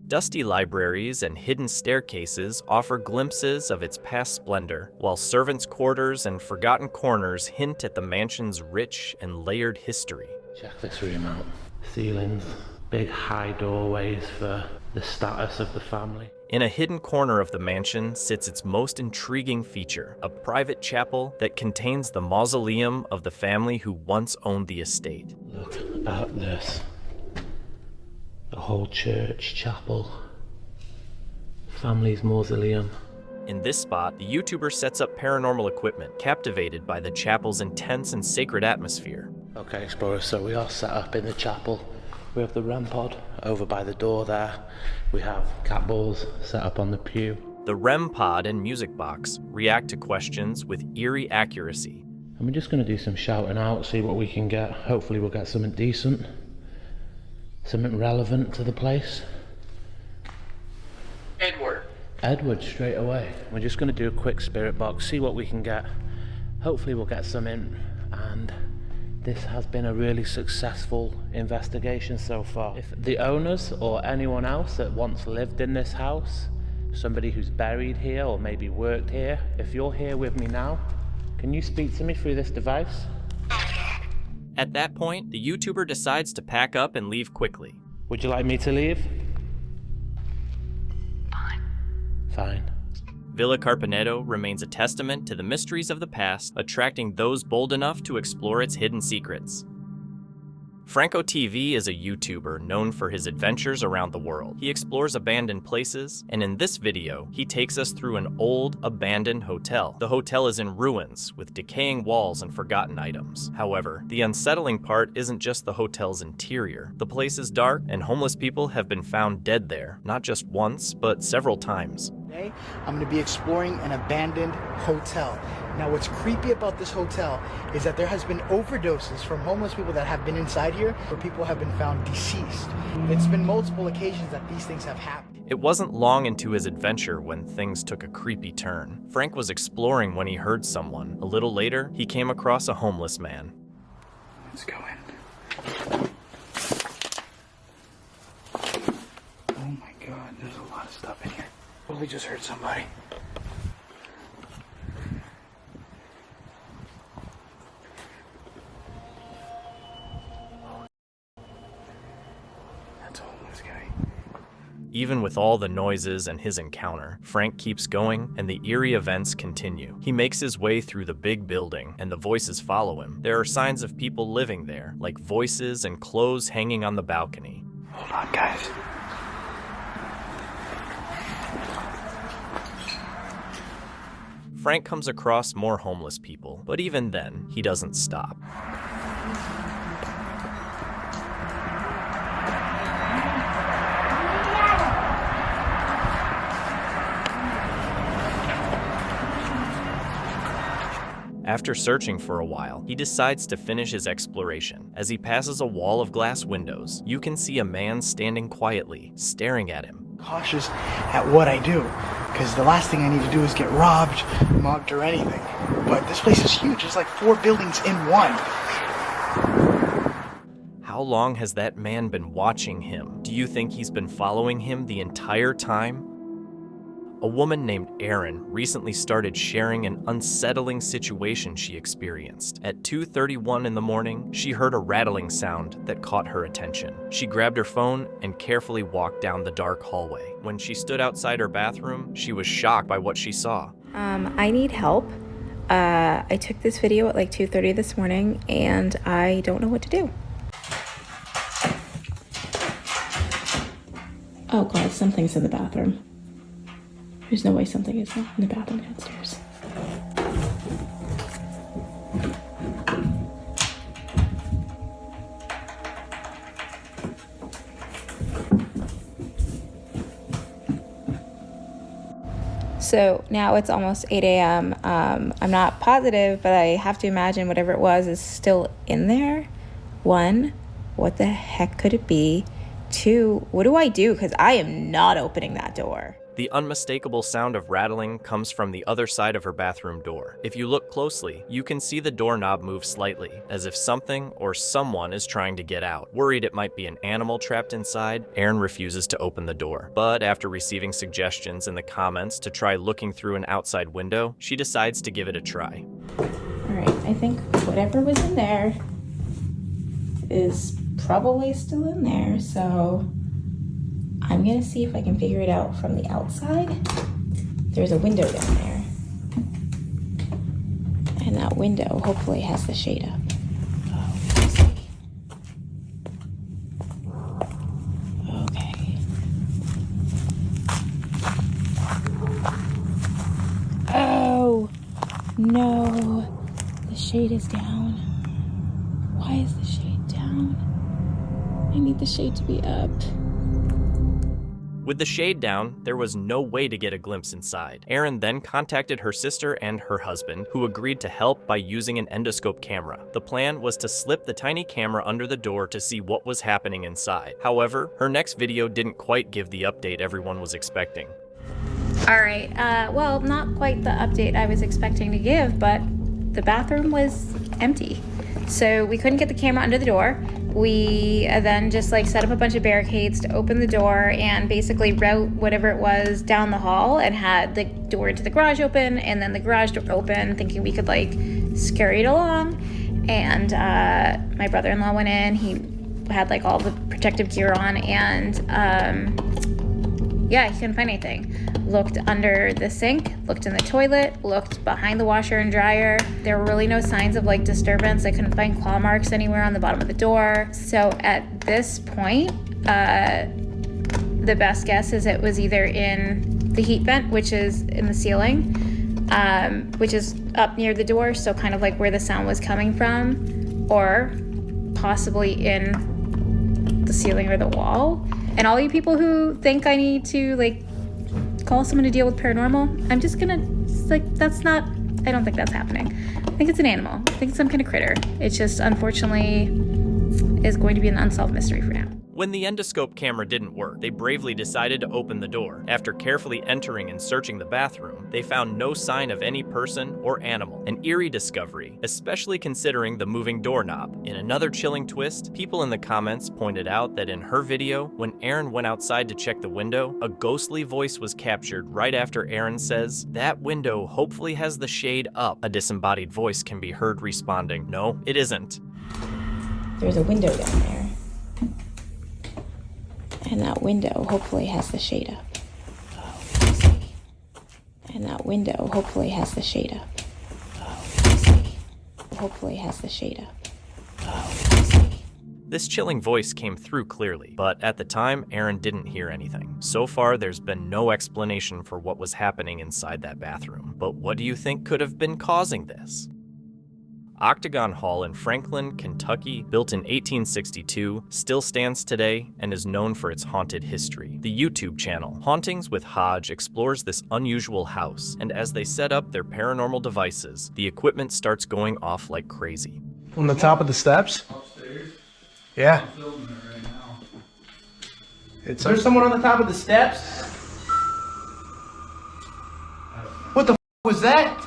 Dusty libraries and hidden staircases offer glimpses of its past splendor, while servants' quarters and forgotten corners hint at the mansion's rich and layered history. Check this room out. Ceilings, big high doorways for the status of the family. In a hidden corner of the mansion sits its most intriguing feature, a private chapel that contains the mausoleum of the family who once owned the estate. Look at this. The whole church, chapel, family's mausoleum. In this spot, the YouTuber sets up paranormal equipment, captivated by the chapel's intense and sacred atmosphere. Okay, explorers, so we are set up in the chapel. We have the REM pod over by the door there. We have cat balls set up on the pew. The REM pod and music box react to questions with eerie accuracy. And we're just going to do some shouting out, see what we can get. Hopefully we'll get something decent. Something relevant to the place. Edward, straight away. We're just going to do a quick spirit box, see what we can get. Hopefully we'll get some in. And this has been a really successful investigation so far. If the owners or anyone else that once lived in this house, somebody who's buried here or maybe worked here, if you're here with me now, can you speak to me through this device? At that point, the YouTuber decides to pack up and leave quickly. Would you like me to leave? Fine. Villa Carpenedo remains a testament to the mysteries of the past, attracting those bold enough to explore its hidden secrets. Franco TV is a YouTuber known for his adventures around the world. He explores abandoned places, and in this video, he takes us through an old, abandoned hotel. The hotel is in ruins, with decaying walls and forgotten items. However, the unsettling part isn't just the hotel's interior. The place is dark, and homeless people have been found dead there, not just once, but several times. Today, I'm going to be exploring an abandoned hotel. Now, what's creepy about this hotel is that there has been overdoses from homeless people that have been inside here, where people have been found deceased. It's been multiple occasions that these things have happened. It wasn't long into his adventure when things took a creepy turn. Frank was exploring when he heard someone. A little later, he came across a homeless man. Let's go in. Oh my God, there's a lot of stuff in here. We just heard somebody. That's a homeless guy. Even with all the noises and his encounter, Frank keeps going and the eerie events continue. He makes his way through the big building and the voices follow him. There are signs of people living there, like voices and clothes hanging on the balcony. Hold on, guys. Frank comes across more homeless people, but even then, he doesn't stop. After searching for a while, he decides to finish his exploration. As he passes a wall of glass windows, you can see a man standing quietly, staring at him. Cautious at what I do, because the last thing I need to do is get robbed, mugged, or anything. But this place is huge. There's like 4 buildings in one. How long has that man been watching him? Do you think he's been following him the entire time? A woman named Erin recently started sharing an unsettling situation she experienced. At 2:31 in the morning, she heard a rattling sound that caught her attention. She grabbed her phone and carefully walked down the dark hallway. When she stood outside her bathroom, she was shocked by what she saw. I need help. I took this video at like 2:30 this morning and I don't know what to do. Oh God, something's in the bathroom. There's no way something is not in the bathroom downstairs. So now it's almost 8 a.m. I'm not positive, but I have to imagine whatever it was is still in there. 1, what the heck could it be? 2, what do I do? Because I am not opening that door. The unmistakable sound of rattling comes from the other side of her bathroom door. If you look closely, you can see the doorknob move slightly, as if something or someone is trying to get out. Worried it might be an animal trapped inside, Erin refuses to open the door. But after receiving suggestions in the comments to try looking through an outside window, she decides to give it a try. Alright, I think whatever was in there is probably still in there, so I'm gonna see if I can figure it out from the outside. There's a window down there. And that window hopefully has the shade up. Oh, let's see. Okay. Oh, no. The shade is down. Why is the shade down? I need the shade to be up. With the shade down, there was no way to get a glimpse inside. Erin then contacted her sister and her husband, who agreed to help by using an endoscope camera. The plan was to slip the tiny camera under the door to see what was happening inside. However, her next video didn't quite give the update everyone was expecting. Alright, well, not quite the update I was expecting to give, but the bathroom was empty. So we couldn't get the camera under the door. We then just like set up a bunch of barricades to open the door and basically route whatever it was down the hall and had the door into the garage open and then the garage door open, thinking we could like scurry it along. And my brother-in-law went in, he had like all the protective gear on, and yeah, he couldn't find anything. Looked under the sink, looked in the toilet, looked behind the washer and dryer. There were really no signs of like disturbance. I couldn't find claw marks anywhere on the bottom of the door. So at this point, the best guess is it was either in the heat vent, which is in the ceiling, which is up near the door, so kind of like where the sound was coming from, or possibly in the ceiling or the wall. And all you people who think I need to like call someone to deal with paranormal, I'm just gonna, like, that's not, I don't think that's happening. I think it's an animal. I think it's some kind of critter. It just, unfortunately, is going to be an unsolved mystery for now. When the endoscope camera didn't work, they bravely decided to open the door. After carefully entering and searching the bathroom, they found no sign of any person or animal. An eerie discovery, especially considering the moving doorknob. In another chilling twist, people in the comments pointed out that in her video, when Erin went outside to check the window, a ghostly voice was captured right after Erin says, "That window hopefully has the shade up." A disembodied voice can be heard responding, "No, it isn't." There's a window down there. And that window hopefully has the shade up. Oh, let's see. And that window hopefully has the shade up. Oh, let's see. Hopefully has the shade up. Oh, let's see. This chilling voice came through clearly, but at the time, Aaron didn't hear anything. So far, there's been no explanation for what was happening inside that bathroom. But what do you think could have been causing this? Octagon Hall in Franklin, Kentucky, built in 1862, still stands today and is known for its haunted history. The YouTube channel, Hauntings with Hodge, explores this unusual house, and as they set up their paranormal devices, the equipment starts going off like crazy. On the top of the steps? Upstairs? Yeah. I'm filming it right now. Is there someone on the top of the steps? What the was that?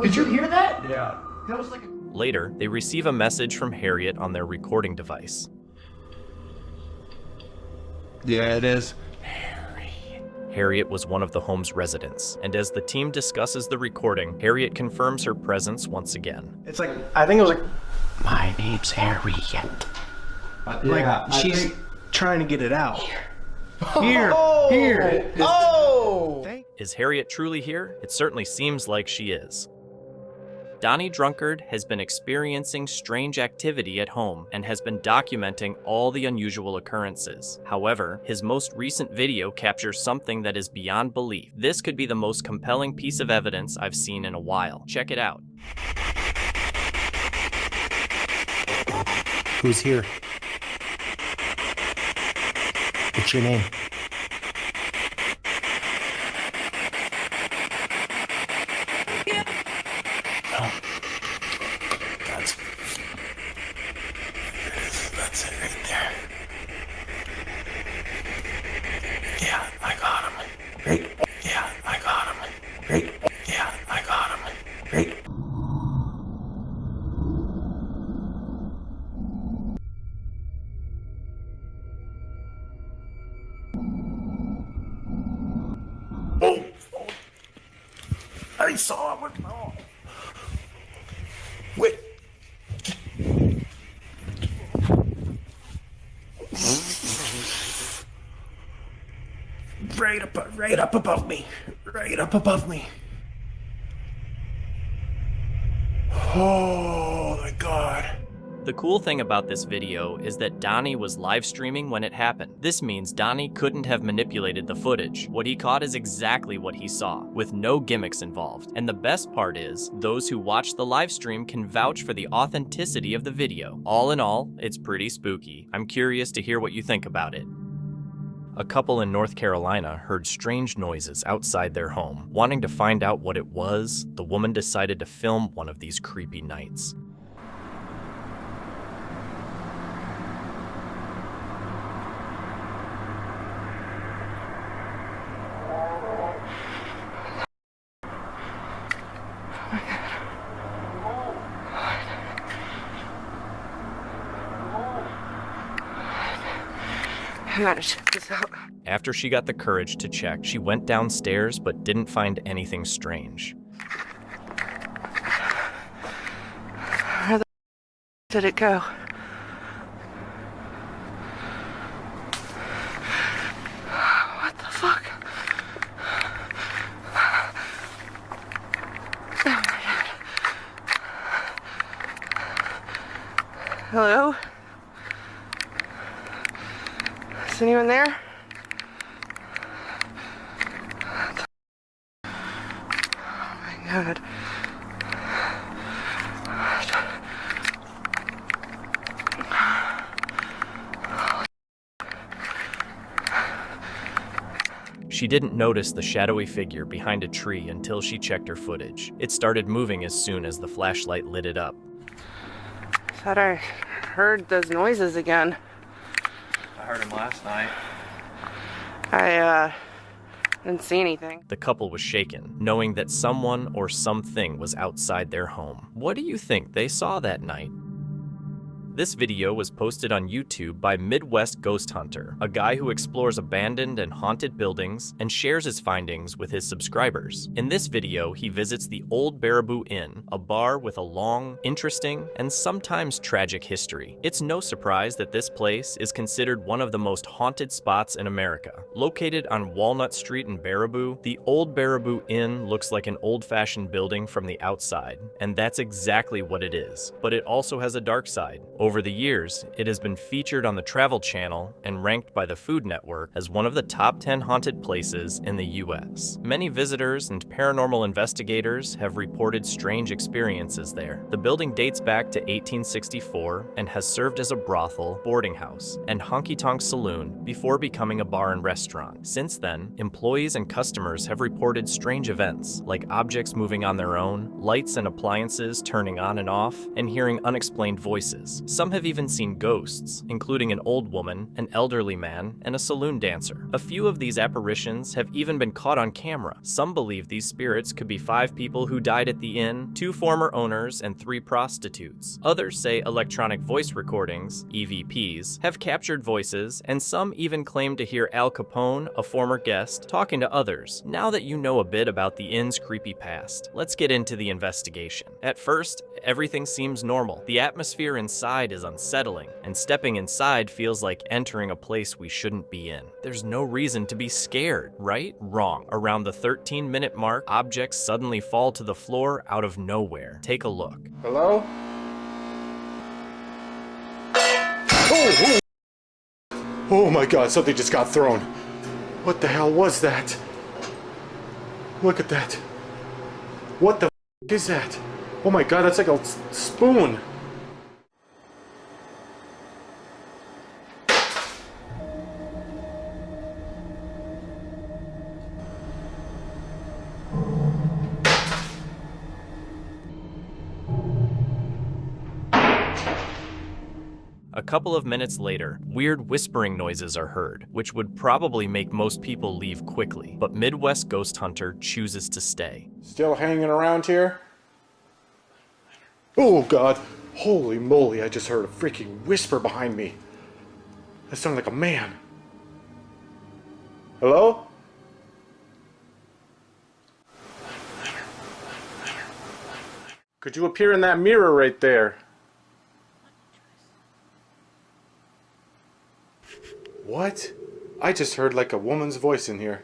Did you hear that? Yeah. That was like Later, they receive a message from Harriet on their recording device. Yeah, it is. Harriet was one of the home's residents, and as the team discusses the recording, Harriet confirms her presence once again. It's like, I think it was like, my name's Harriet. Like, she's trying to get it out. Here. Oh! Is Harriet truly here? It certainly seems like she is. Donnie Drunkard has been experiencing strange activity at home and has been documenting all the unusual occurrences. However, his most recent video captures something that is beyond belief. This could be the most compelling piece of evidence I've seen in a while. Check it out. Who's here? What's your name? That's it right there. Yeah, I got him. Great. Yeah, I got him. Great. Yeah, I got him. Great. Oh! I saw him. Oh. Wait. Right up above me. Right up above me. Oh my God. The cool thing about this video is that Donnie was live streaming when it happened. This means Donnie couldn't have manipulated the footage. What he caught is exactly what he saw, with no gimmicks involved. And the best part is, those who watch the live stream can vouch for the authenticity of the video. All in all, it's pretty spooky. I'm curious to hear what you think about it. A couple in North Carolina heard strange noises outside their home. Wanting to find out what it was, the woman decided to film one of these creepy nights. I gotta check this out. After she got the courage to check, she went downstairs but didn't find anything strange. Where the did it go? What the fuck? Oh my God. Hello? Is anyone there? Oh my God. She didn't notice the shadowy figure behind a tree until she checked her footage. It started moving as soon as the flashlight lit it up. Thought I heard those noises again. I heard him last night. I didn't see anything. The couple was shaken, knowing that someone or something was outside their home. What do you think they saw that night? This video was posted on YouTube by Midwest Ghost Hunter, a guy who explores abandoned and haunted buildings and shares his findings with his subscribers. In this video, he visits the old Baraboo Inn, a bar with a long, interesting, and sometimes tragic history. It's no surprise that this place is considered one of the most haunted spots in America. Located on Walnut Street in Baraboo, the old Baraboo Inn looks like an old-fashioned building from the outside, and that's exactly what it is. But it also has a dark side. Over the years, it has been featured on the Travel Channel and ranked by the Food Network as one of the top 10 haunted places in the US. Many visitors and paranormal investigators have reported strange experiences there. The building dates back to 1864 and has served as a brothel, boarding house, and honky-tonk saloon before becoming a bar and restaurant. Since then, employees and customers have reported strange events, like objects moving on their own, lights and appliances turning on and off, and hearing unexplained voices. Some have even seen ghosts, including an old woman, an elderly man, and a saloon dancer. A few of these apparitions have even been caught on camera. Some believe these spirits could be 5 people who died at the inn, 2 former owners, and 3 prostitutes. Others say electronic voice recordings, EVPs, have captured voices, and some even claim to hear Al Capone, a former guest, talking to others. Now that you know a bit about the inn's creepy past, let's get into the investigation. At first, everything seems normal. The atmosphere inside is unsettling, and stepping inside feels like entering a place we shouldn't be in. There's no reason to be scared, right? Wrong. Around the 13-minute mark, objects suddenly fall to the floor out of nowhere. Take a look. Hello? Oh, oh! Oh my god, something just got thrown. What the hell was that? Look at that. What the f is that? Oh my god, that's like a spoon. A couple of minutes later, weird whispering noises are heard, which would probably make most people leave quickly, but Midwest Ghost Hunter chooses to stay. Still hanging around here? Oh god, holy moly, I just heard a freaking whisper behind me. That sounded like a man. Hello? Could you appear in that mirror right there? What? I just heard like a woman's voice in here.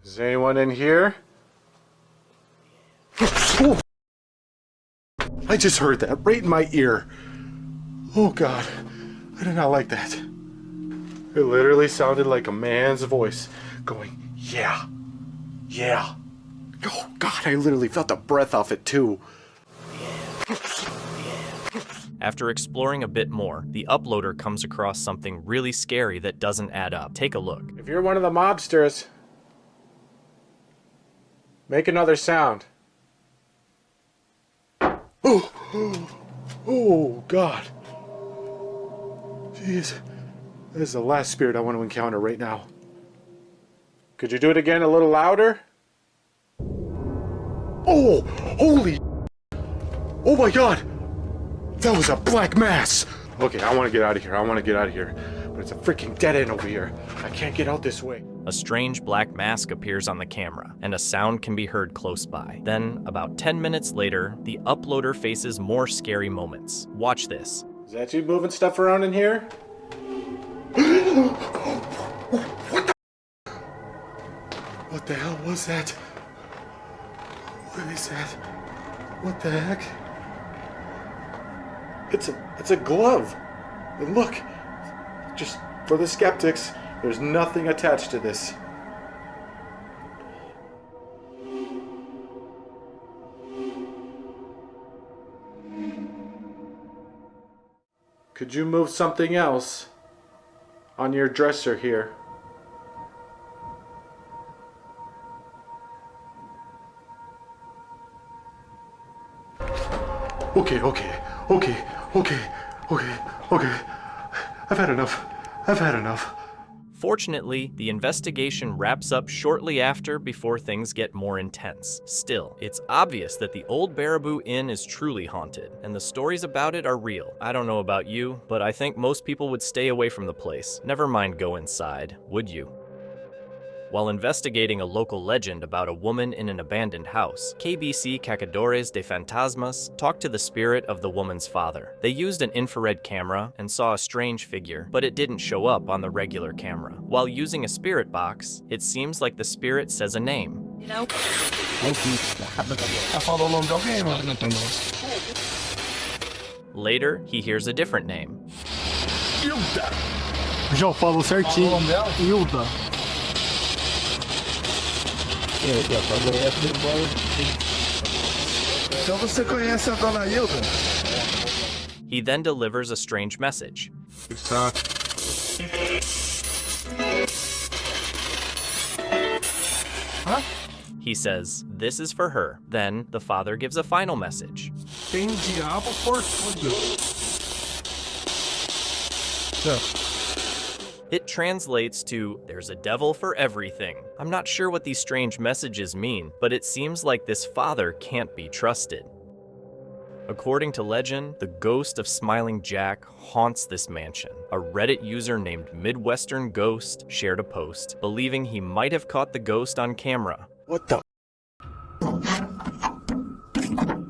Is anyone in here? Oh. I just heard that right in my ear. Oh god, I did not like that. It literally sounded like a man's voice going, yeah, yeah. Oh god, I literally felt the breath off it too. After exploring a bit more, the uploader comes across something really scary that doesn't add up. Take a look. If you're one of the mobsters, make another sound. Oh god. Jeez. This is the last spirit I want to encounter right now. Could you do it again a little louder? Oh, holy. Oh my god. That was a black mass. Okay, I want to get out of here. But it's a freaking dead end over here. I can't get out this way. A strange black mask appears on the camera, and a sound can be heard close by. Then, about 10 minutes later, the uploader faces more scary moments. Watch this. Is that you moving stuff around in here? What the hell was that? What is that? What the heck? It's a glove. And look, just for the skeptics, there's nothing attached to this. Could you move something else on your dresser here? Okay. I've had enough. Fortunately, the investigation wraps up shortly after before things get more intense. Still, it's obvious that the old Baraboo Inn is truly haunted, and the stories about it are real. I don't know about you, but I think most people would stay away from the place. Never mind go inside, would you? While investigating a local legend about a woman in an abandoned house, KBC Cacadores de Fantasmas talked to the spirit of the woman's father. They used an infrared camera and saw a strange figure, but it didn't show up on the regular camera. While using a spirit box, it seems like the spirit says a name, Later, he hears a different name. Já falou certinho. Hilda. Então você conhece a dona Hilda? He then delivers a strange message. He says, "This is for her." Then the father gives a final message. Tem diabo por tudo. It translates to, "There's a devil for everything." I'm not sure what these strange messages mean, but it seems like this father can't be trusted. According to legend, the ghost of Smiling Jack haunts this mansion. A Reddit user named Midwestern Ghost shared a post, believing he might have caught the ghost on camera. What the?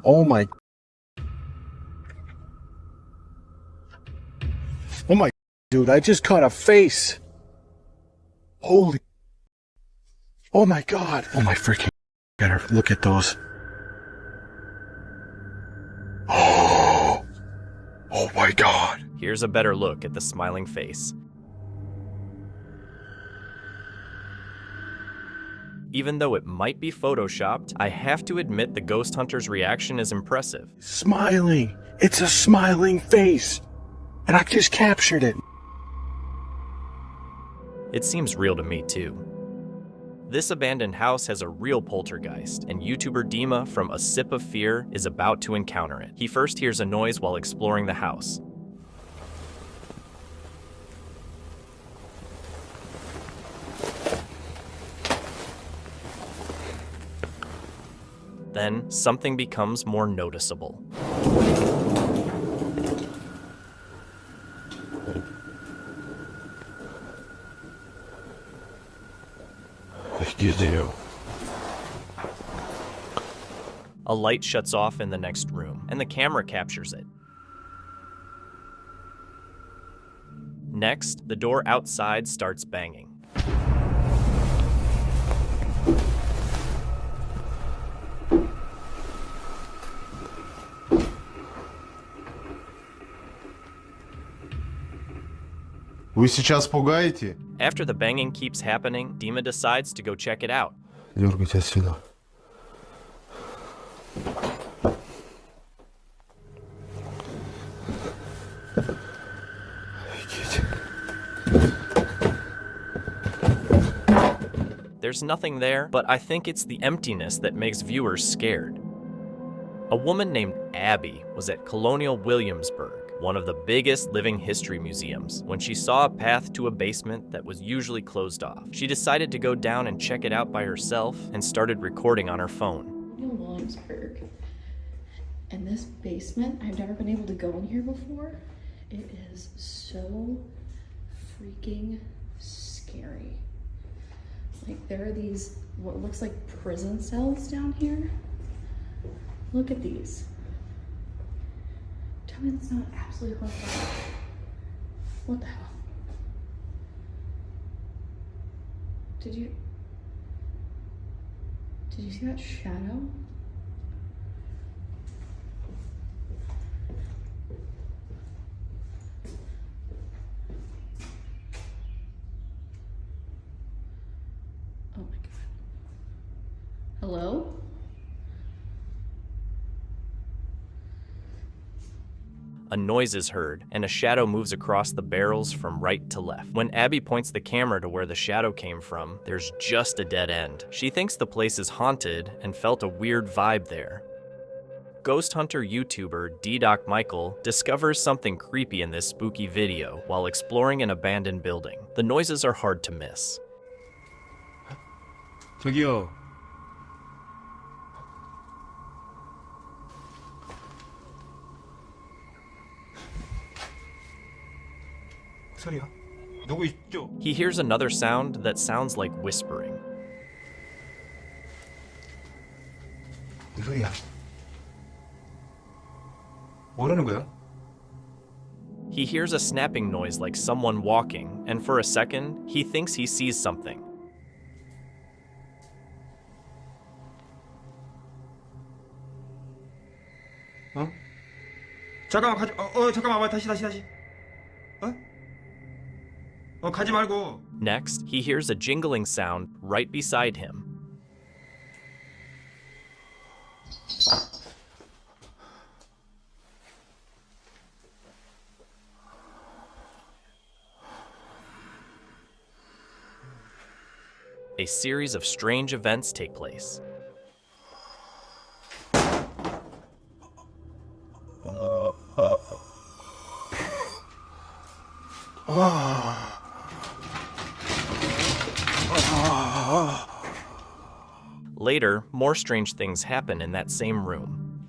Oh my. Oh my, dude, I just caught a face. Holy. Oh my god. Oh my freaking. Gotta look at those. Oh. Oh my god. Here's a better look at the smiling face. Even though it might be photoshopped, I have to admit the ghost hunter's reaction is impressive. Smiling. It's a smiling face. And I just captured it. It seems real to me too. This abandoned house has a real poltergeist, and YouTuber Dima from A Sip of Fear is about to encounter it. He first hears a noise while exploring the house. Then, something becomes more noticeable. A light shuts off in the next room, and the camera captures it. Next, the door outside starts banging. Вы сейчас пугаете? After the banging keeps happening, Dima decides to go check it out. Дергайте отсюда. There's nothing there, but I think it's the emptiness that makes viewers scared. A woman named Abby was at Colonial Williamsburg, one of the biggest living history museums, when she saw a path to a basement that was usually closed off. She decided to go down and check it out by herself and started recording on her phone. Williamsburg. And this basement, I've never been able to go in here before. It is so freaking scary. Like, there are these, what looks like prison cells down here. Look at these. Tell me that's not absolutely horrifying. What the hell? Did you see that shadow? Oh my god. Hello? A noise is heard, and a shadow moves across the barrels from right to left. When Abby points the camera to where the shadow came from, there's just a dead end. She thinks the place is haunted and felt a weird vibe there. Ghost hunter YouTuber D-Doc Michael discovers something creepy in this spooky video while exploring an abandoned building. The noises are hard to miss. 저기요. 소리야? 누구 있죠? He hears another sound that sounds like whispering. 소리야. 뭐라는 거야? He hears a snapping noise like someone walking, and for a second, he thinks he sees something. 잠깐만 잠깐만 다시 가지 말고. Next, he hears a jingling sound right beside him. A series of strange events take place. Later, more strange things happen in that same room.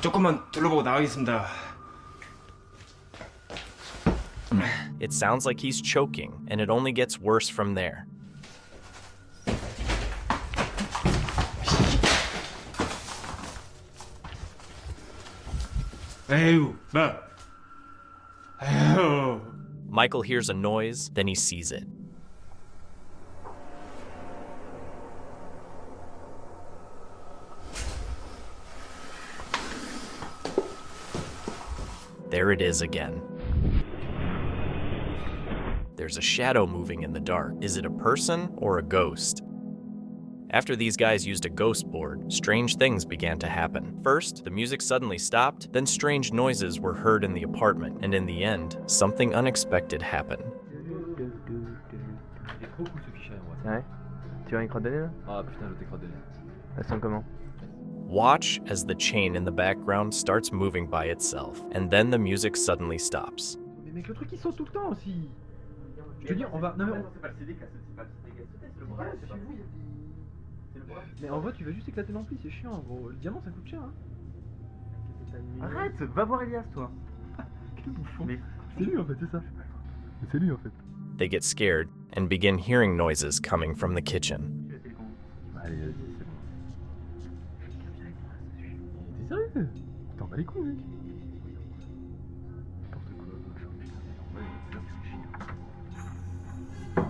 조금만 둘러보고 나가겠습니다. It sounds like he's choking, and it only gets worse from there. Michael hears a noise, then he sees it. There it is again. There's a shadow moving in the dark. Is it a person or a ghost? After these guys used a ghost board, strange things began to happen. First, the music suddenly stopped, then strange noises were heard in the apartment, and in the end, something unexpected happened. Ouais. Tu as un écran de données là? Ah putain, l'autre écran de données. Elle sonne comment? Watch as the chain in the background starts moving by itself, and then the music suddenly stops. Mais mec, le truc il saute tout le temps aussi. Je te dis, on va. Non mais c'est pas le CD qui a sauté, c'est pas le CD qui a sauté, c'est le bras, c'est chez vous. Mais en vrai, tu vas juste éclater l'ampli, c'est chiant gros. Le diamant ça coûte cher hein. Arrête, va voir Elias toi. Quel bouffon. Mais c'est lui en fait, c'est ça. C'est lui en fait. They get scared and begin hearing noises coming from the kitchen. Allez, vas-y, c'est bon. T'es sérieux? T'en bats les couilles, mec. N'importe quoi. Tu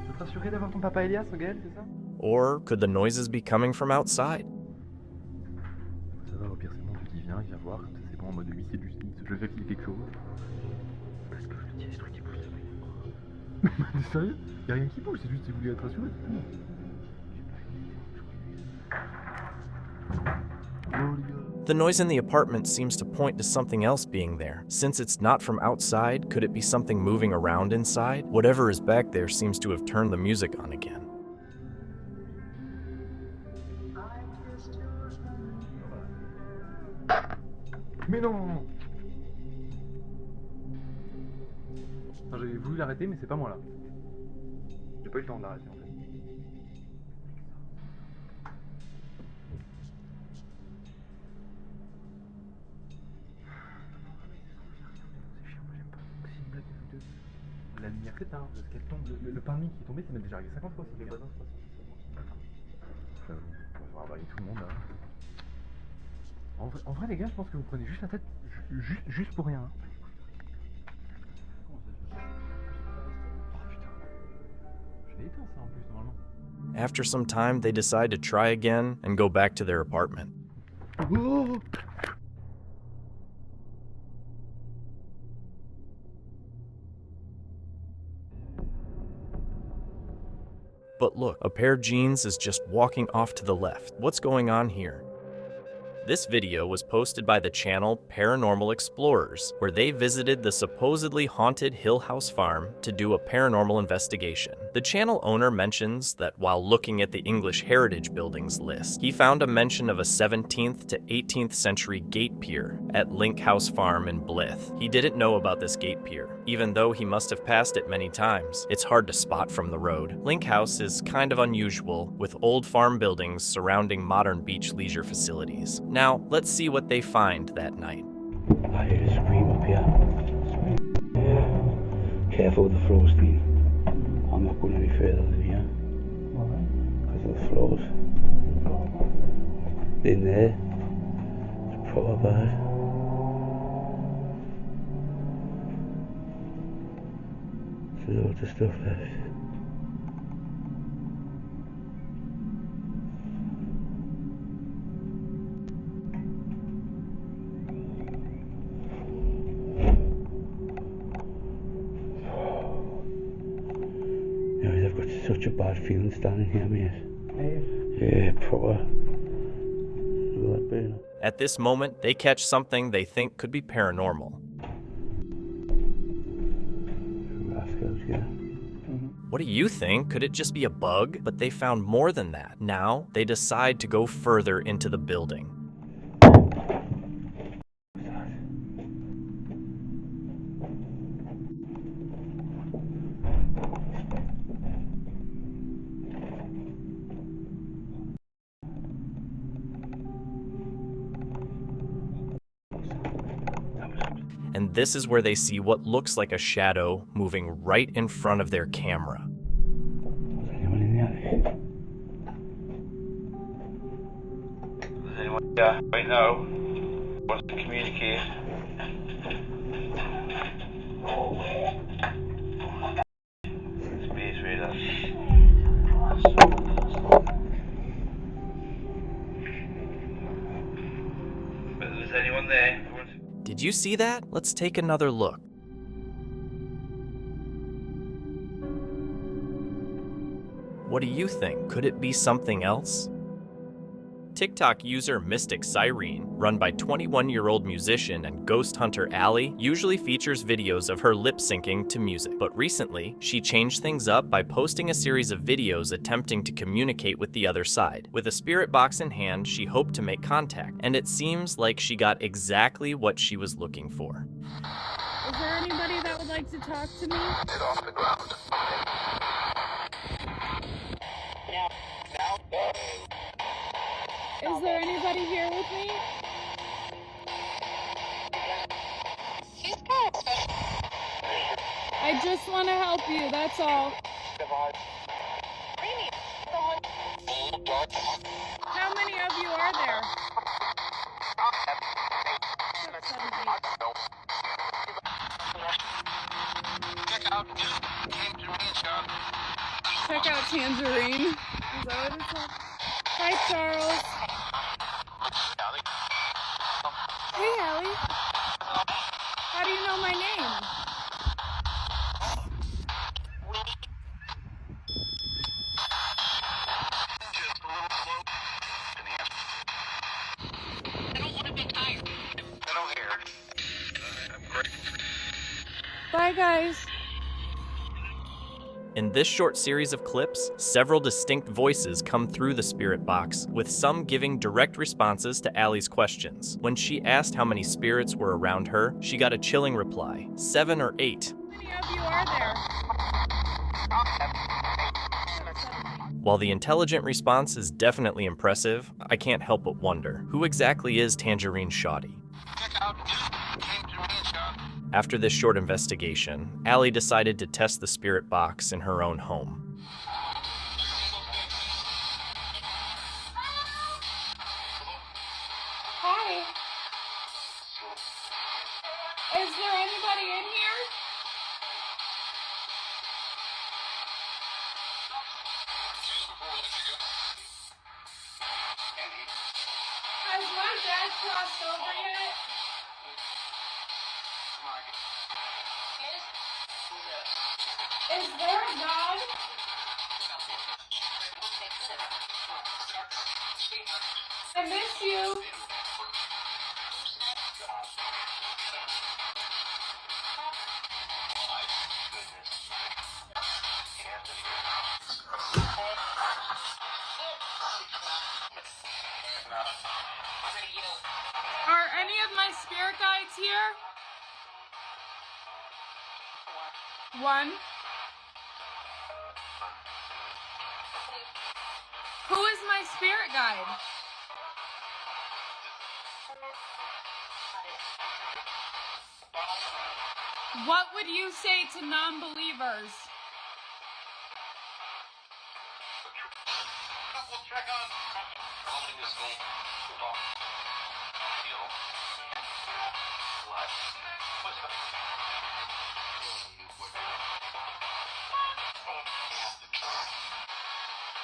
veux te rassurer d'avoir ton papa Elias, Gaël, c'est ça? Or could the noises be coming from outside? Ça va, au pire, c'est bon, tu dis viens voir, comme ça c'est bon en mode oui, c'est du sneak, je vais faire quelque chose. Parce que je te dis, les trucs qui bougent, ça va. T'es sérieux? Y'a rien qui bouge, c'est juste que vous voulez être rassuré, c'est tout. The noise in the apartment seems to point to something else being there. Since it's not from outside, could it be something moving around inside? Whatever is back there seems to have turned the music on again. Mais non! Enfin, j'avais voulu l'arrêter, mais c'est pas moi là. J'ai pas eu le temps de l'arrêter en fait. La lumière c'est tard, parce qu'elle tombe. Le pain de mie qui est tombé, ça m'est déjà arrivé 50 fois aussi. Je vais envahir tout le monde là. En vrai les gars, je pense que vous prenez juste la tête juste pour rien. Oh putain. Je l'ai éteint ça en plus normalement. After some time, they decide to try again and go back to their apartment. Oh! But look, a pair of jeans is just walking off to the left. What's going on here? This video was posted by the channel Paranormal Explorers, where they visited the supposedly haunted Hill House Farm to do a paranormal investigation. The channel owner mentions that while looking at the English Heritage Buildings list, he found a mention of a 17th to 18th century gate pier at Link House Farm in Blyth. He didn't know about this gate pier, even though he must have passed it many times. It's hard to spot from the road. Link House is kind of unusual, with old farm buildings surrounding modern beach leisure facilities. Now, let's see what they find that night. I hear a scream up here. Yeah. Careful with the floor, Steve. I'm not going any further than here. Why? Because of the floors. In there, it's proper bad. There's loads of stuff left. of bad feelings standing here, mate. Yeah, proper. Look at that burner. At this moment, they catch something they think could be paranormal. Rascals, yeah. What do you think? Could it just be a bug? But they found more than that. Now, they decide to go further into the building. And this is where they see what looks like a shadow moving right in front of their camera. Is anyone in the attic? Is anyone there right now? Wants to communicate? Space radar. Is anyone there? Did you see that? Let's take another look. What do you think? Could it be something else? TikTok user Mystic Cyrene, run by 21-year-old musician and ghost hunter Allie, usually features videos of her lip-syncing to music. But recently, she changed things up by posting a series of videos attempting to communicate with the other side. With a spirit box in hand, she hoped to make contact, and it seems like she got exactly what she was looking for. Is there anybody that would like to talk to me? Get off the ground. Is there anybody here with me? I just want to help you, that's all. How many of you are there? Check out Tangerine. Is that what it's called? Hi, Charles. Hey, Allie. How do you know my name? Bye, guys. In this short series of clips, several distinct voices come through the spirit box, with some giving direct responses to Allie's questions. When she asked how many spirits were around her, she got a chilling reply, 7 or 8. How many of you are there? While the intelligent response is definitely impressive, I can't help but wonder, who exactly is Tangerine Shoddy? After this short investigation, Allie decided to test the spirit box in her own home. Hi. Is there anybody in here? Has my dad crossed over yet? Is there a God? I miss you. Are any of my spirit guides here? One. Who is my spirit guide? What would you say to non-believers?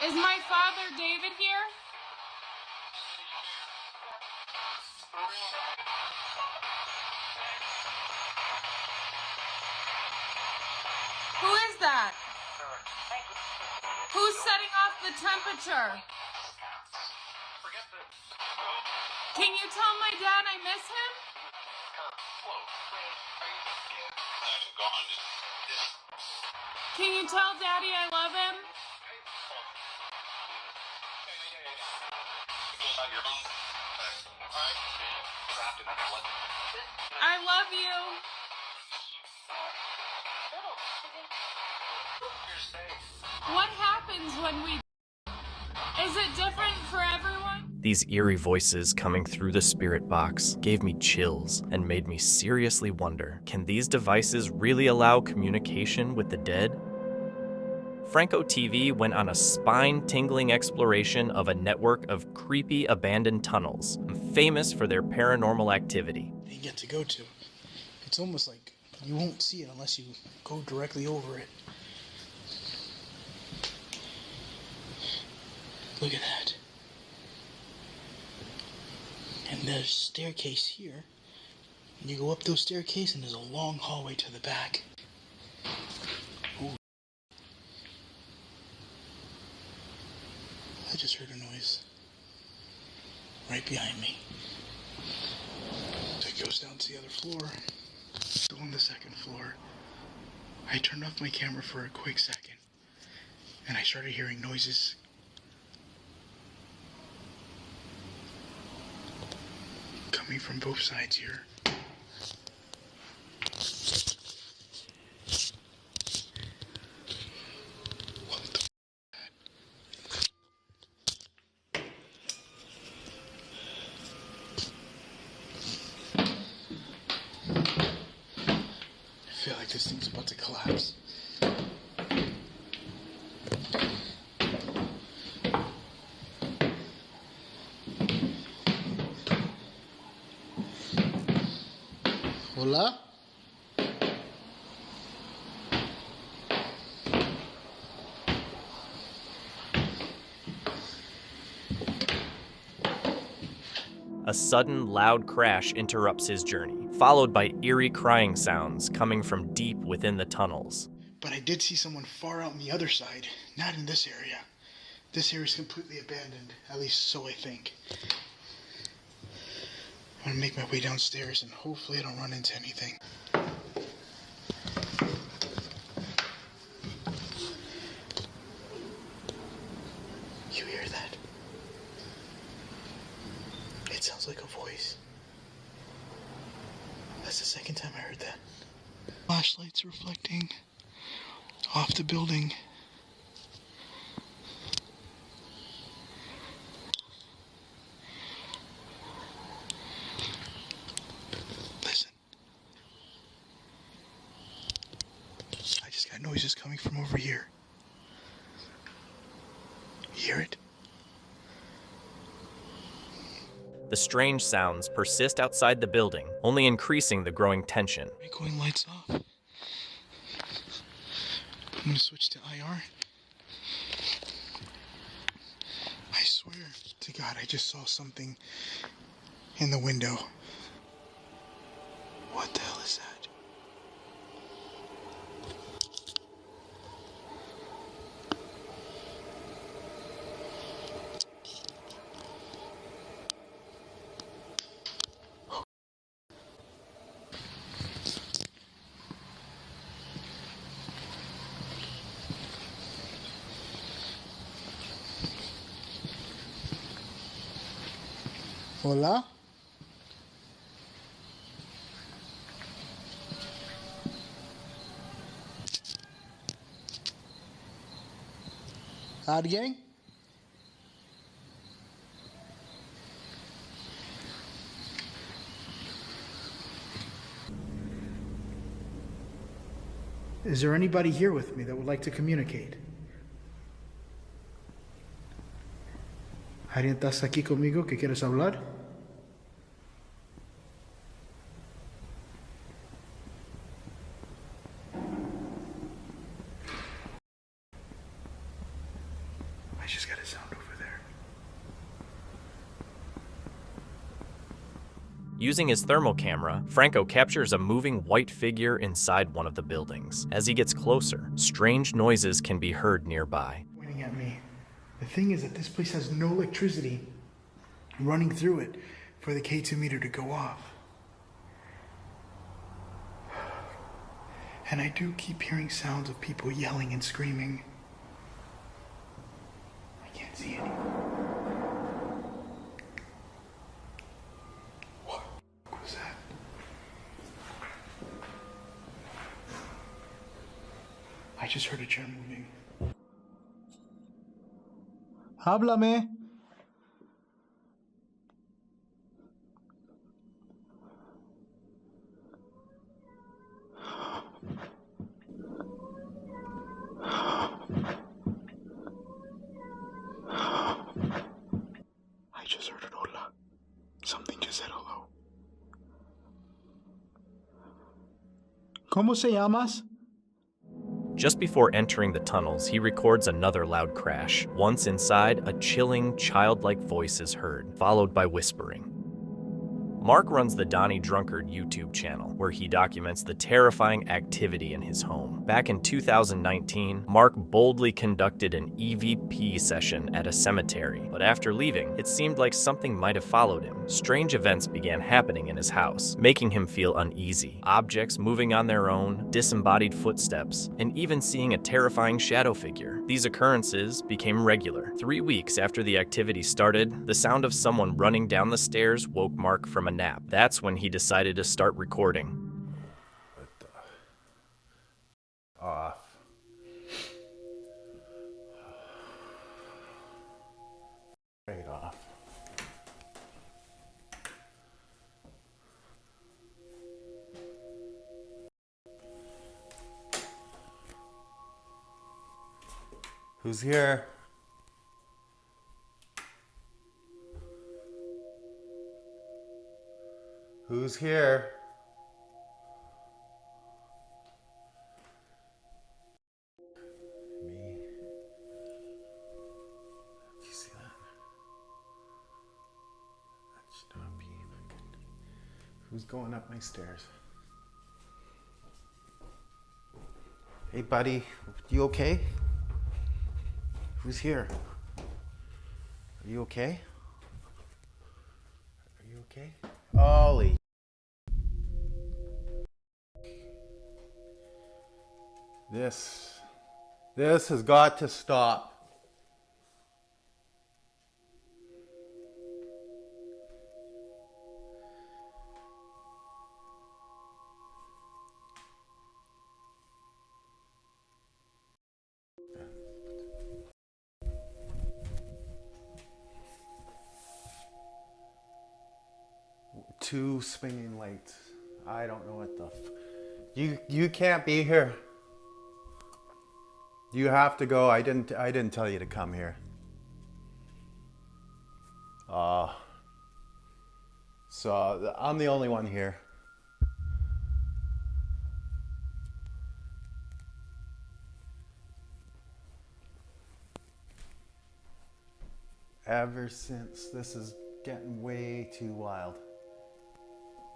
Is my father David here? Who is that? Who Who's setting off the temperature? Can you tell my dad I miss him? Can you tell Daddy I love him? I love you. What happens when we... Is it different for everyone? These eerie voices coming through the spirit box gave me chills and made me seriously wonder, can these devices really allow communication with the dead? Franco TV went on a spine-tingling exploration of a network of creepy abandoned tunnels, famous for their paranormal activity. You get to go to. It's almost like you won't see it unless you go directly over it. Look at that. And there's a staircase here. And you go up those staircases and there's a long hallway to the back. Ooh. I just heard a noise right behind me. So it goes down to the other floor. Still on the second floor. I turned off my camera for a quick second. And I started hearing noises coming from both sides here. What the I feel like this thing's about to collapse. Hola? A sudden, loud crash interrupts his journey, followed by eerie crying sounds coming from deep within the tunnels. But I did see someone far out on the other side, not in this area. This area is completely abandoned, at least so I think. I'm gonna make my way downstairs and hopefully I don't run into anything. You hear that? It sounds like a voice. That's the second time I heard that. Flashlights reflecting off the building. Noises coming from over here. You hear it? The strange sounds persist outside the building, only increasing the growing tension. Going lights off. I'm gonna switch to IR. I swear to God, I just saw something in the window. What the hell is that? Hola? ¿Alguien? Is there anybody here with me that would like to communicate? ¿Alguien estás aquí conmigo que quieres hablar? I just got a sound over there. Using his thermal camera, Franco captures a moving white figure inside one of the buildings. As he gets closer, strange noises can be heard nearby. Pointing at me. The thing is that this place has no electricity running through it for the K2 meter to go off. And I do keep hearing sounds of people yelling and screaming. I can't see anyone. What was that? I just heard a chair moving. Háblame. I just heard an hola. Something just said hello. ¿Cómo se llamas? Just before entering the tunnels, he records another loud crash. Once inside, a chilling, childlike voice is heard, followed by whispering. Mark runs the Donnie Drunkard YouTube channel, where he documents the terrifying activity in his home. Back in 2019, Mark boldly conducted an EVP session at a cemetery, but after leaving, it seemed like something might have followed him. Strange events began happening in his house, making him feel uneasy. Objects moving on their own, disembodied footsteps, and even seeing a terrifying shadow figure. These occurrences became regular. 3 weeks after the activity started, the sound of someone running down the stairs woke Mark from a nap. That's when he decided to start recording. Off. Straight off. Who's here? Who's here? Me. Do you see that? That should not be good. Who's going up my stairs? Hey, buddy. You okay? Who's here? Are you okay? Are you okay? Ollie. This has got to stop. Two swinging lights. I don't know what the you can't be here. You have to go. I didn't tell you to come here. So I'm the only one here. Ever since this is getting way too wild.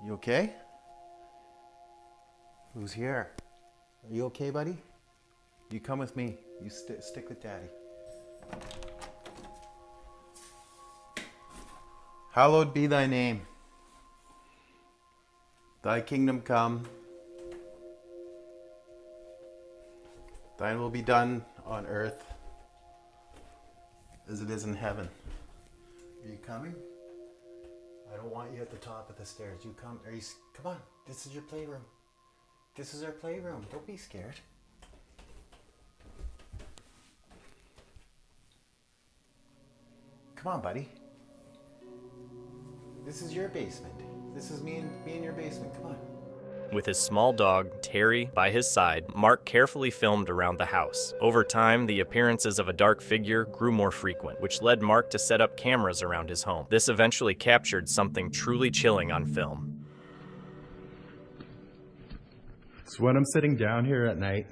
You okay? Who's here? Are you okay, buddy? You come with me. You stick with Daddy. Hallowed be thy name. Thy kingdom come. Thine will be done on earth as it is in heaven. Are you coming? I don't want you at the top of the stairs. You come. Come on. This is your playroom. This is our playroom. Don't be scared. Come on, buddy. This is your basement. This is me in your basement. Come on. With his small dog, Terry, by his side, Mark carefully filmed around the house. Over time, the appearances of a dark figure grew more frequent, which led Mark to set up cameras around his home. This eventually captured something truly chilling on film. So when I'm sitting down here at night,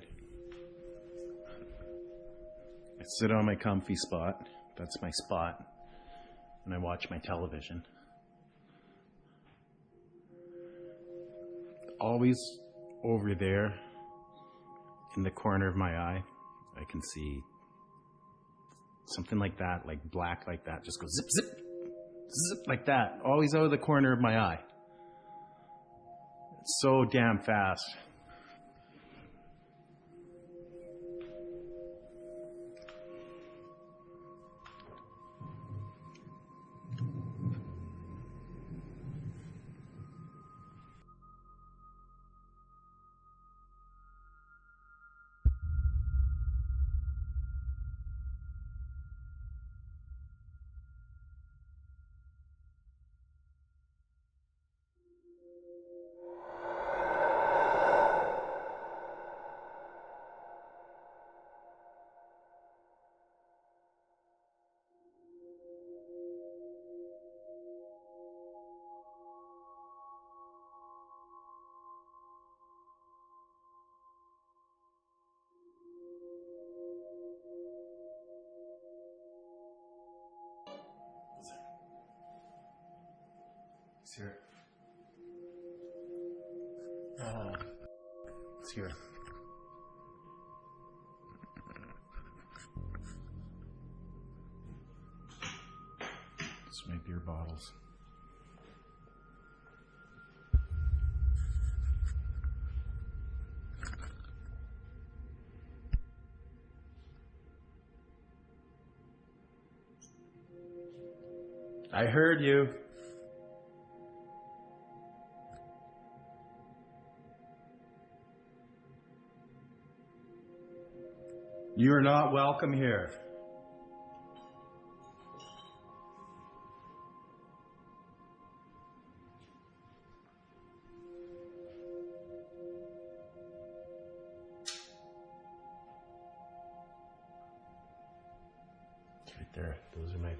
I sit on my comfy spot. That's my spot. And I watch my television. Always over there in the corner of my eye, I can see Something like that, like black like that. Just goes zip, zip, zip like that. Always out of the corner of my eye. It's so damn fast. It's here. It's here. It's my beer bottles. I heard you. You're not welcome here. It's right there. Those are my...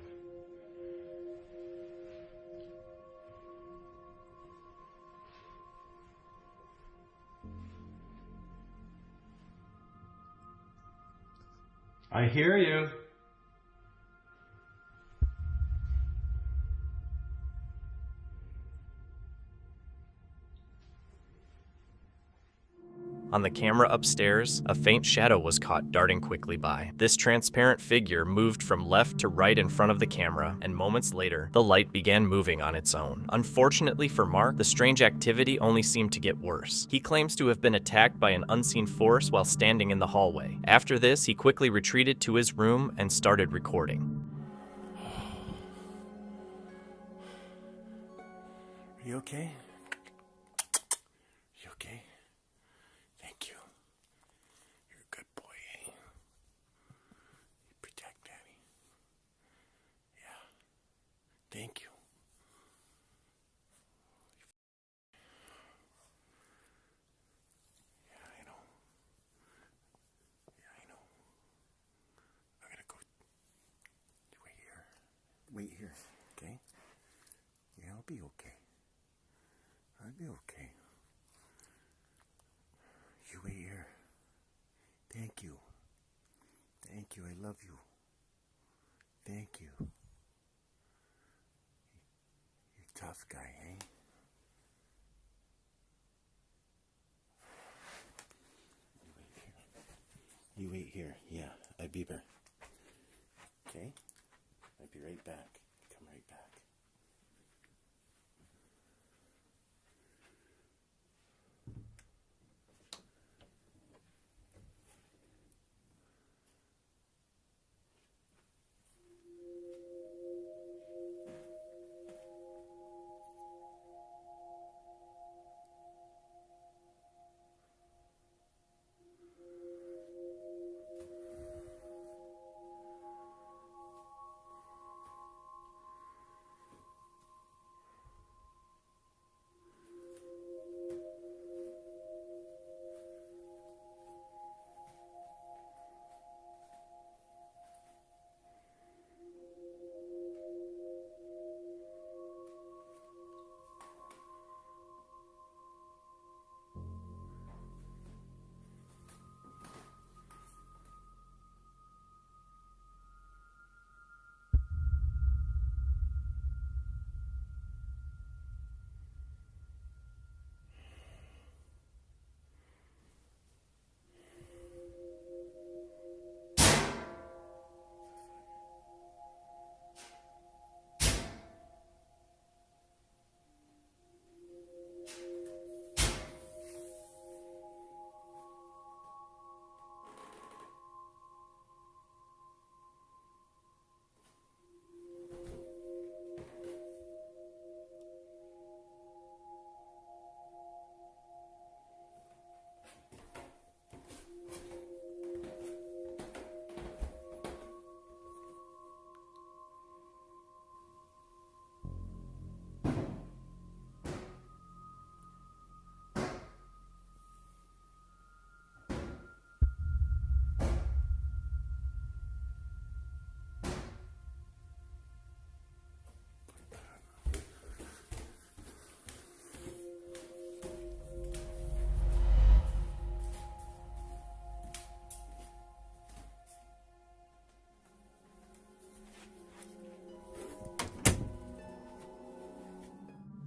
I hear you. On the camera upstairs, a faint shadow was caught darting quickly by. This transparent figure moved from left to right in front of the camera, and moments later, the light began moving on its own. Unfortunately for Mark, the strange activity only seemed to get worse. He claims to have been attacked by an unseen force while standing in the hallway. After this, he quickly retreated to his room and started recording. Are you okay? You okay? Thank you. You're a good boy, eh? You protect Daddy. Yeah. Thank you. Yeah, I know. Yeah, I know. I gotta go. Wait here. Wait here, okay? Yeah, I'll be okay. I'll be okay. You wait here. Thank you. Thank you. I love you. Thank you. You're a tough guy, eh? You wait here. Yeah, I'll be there. Okay? I'll be right back. Come right back.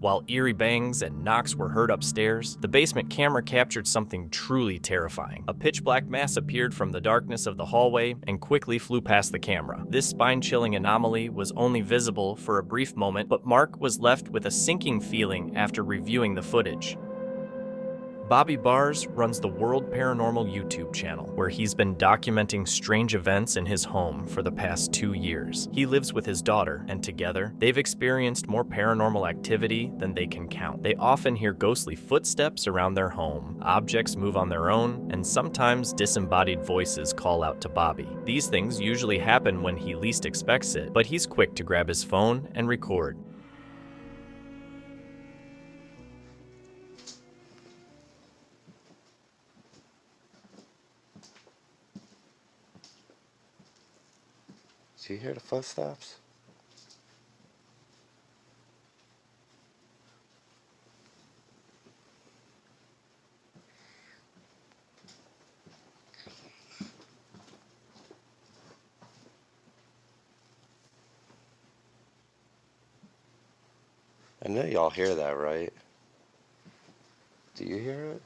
While eerie bangs and knocks were heard upstairs, the basement camera captured something truly terrifying. A pitch-black mass appeared from the darkness of the hallway and quickly flew past the camera. This spine-chilling anomaly was only visible for a brief moment, but Mark was left with a sinking feeling after reviewing the footage. Bobby Bars runs the World Paranormal YouTube channel, where he's been documenting strange events in his home for the past 2 years. He lives with his daughter, and together, they've experienced more paranormal activity than they can count. They often hear ghostly footsteps around their home, objects move on their own, and sometimes disembodied voices call out to Bobby. These things usually happen when he least expects it, but he's quick to grab his phone and record. Do you hear the footsteps? I know y'all hear that, right? Do you hear it?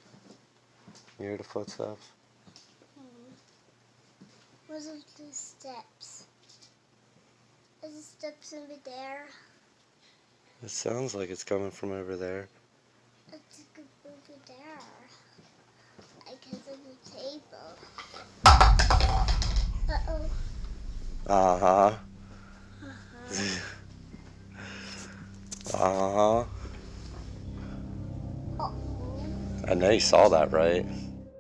You hear the footsteps? Where's the steps? Is the steps over there? It sounds like it's coming from over there. It's over there. Because of the table. Uh-oh. Uh-huh. Uh-huh. I know you saw that, right?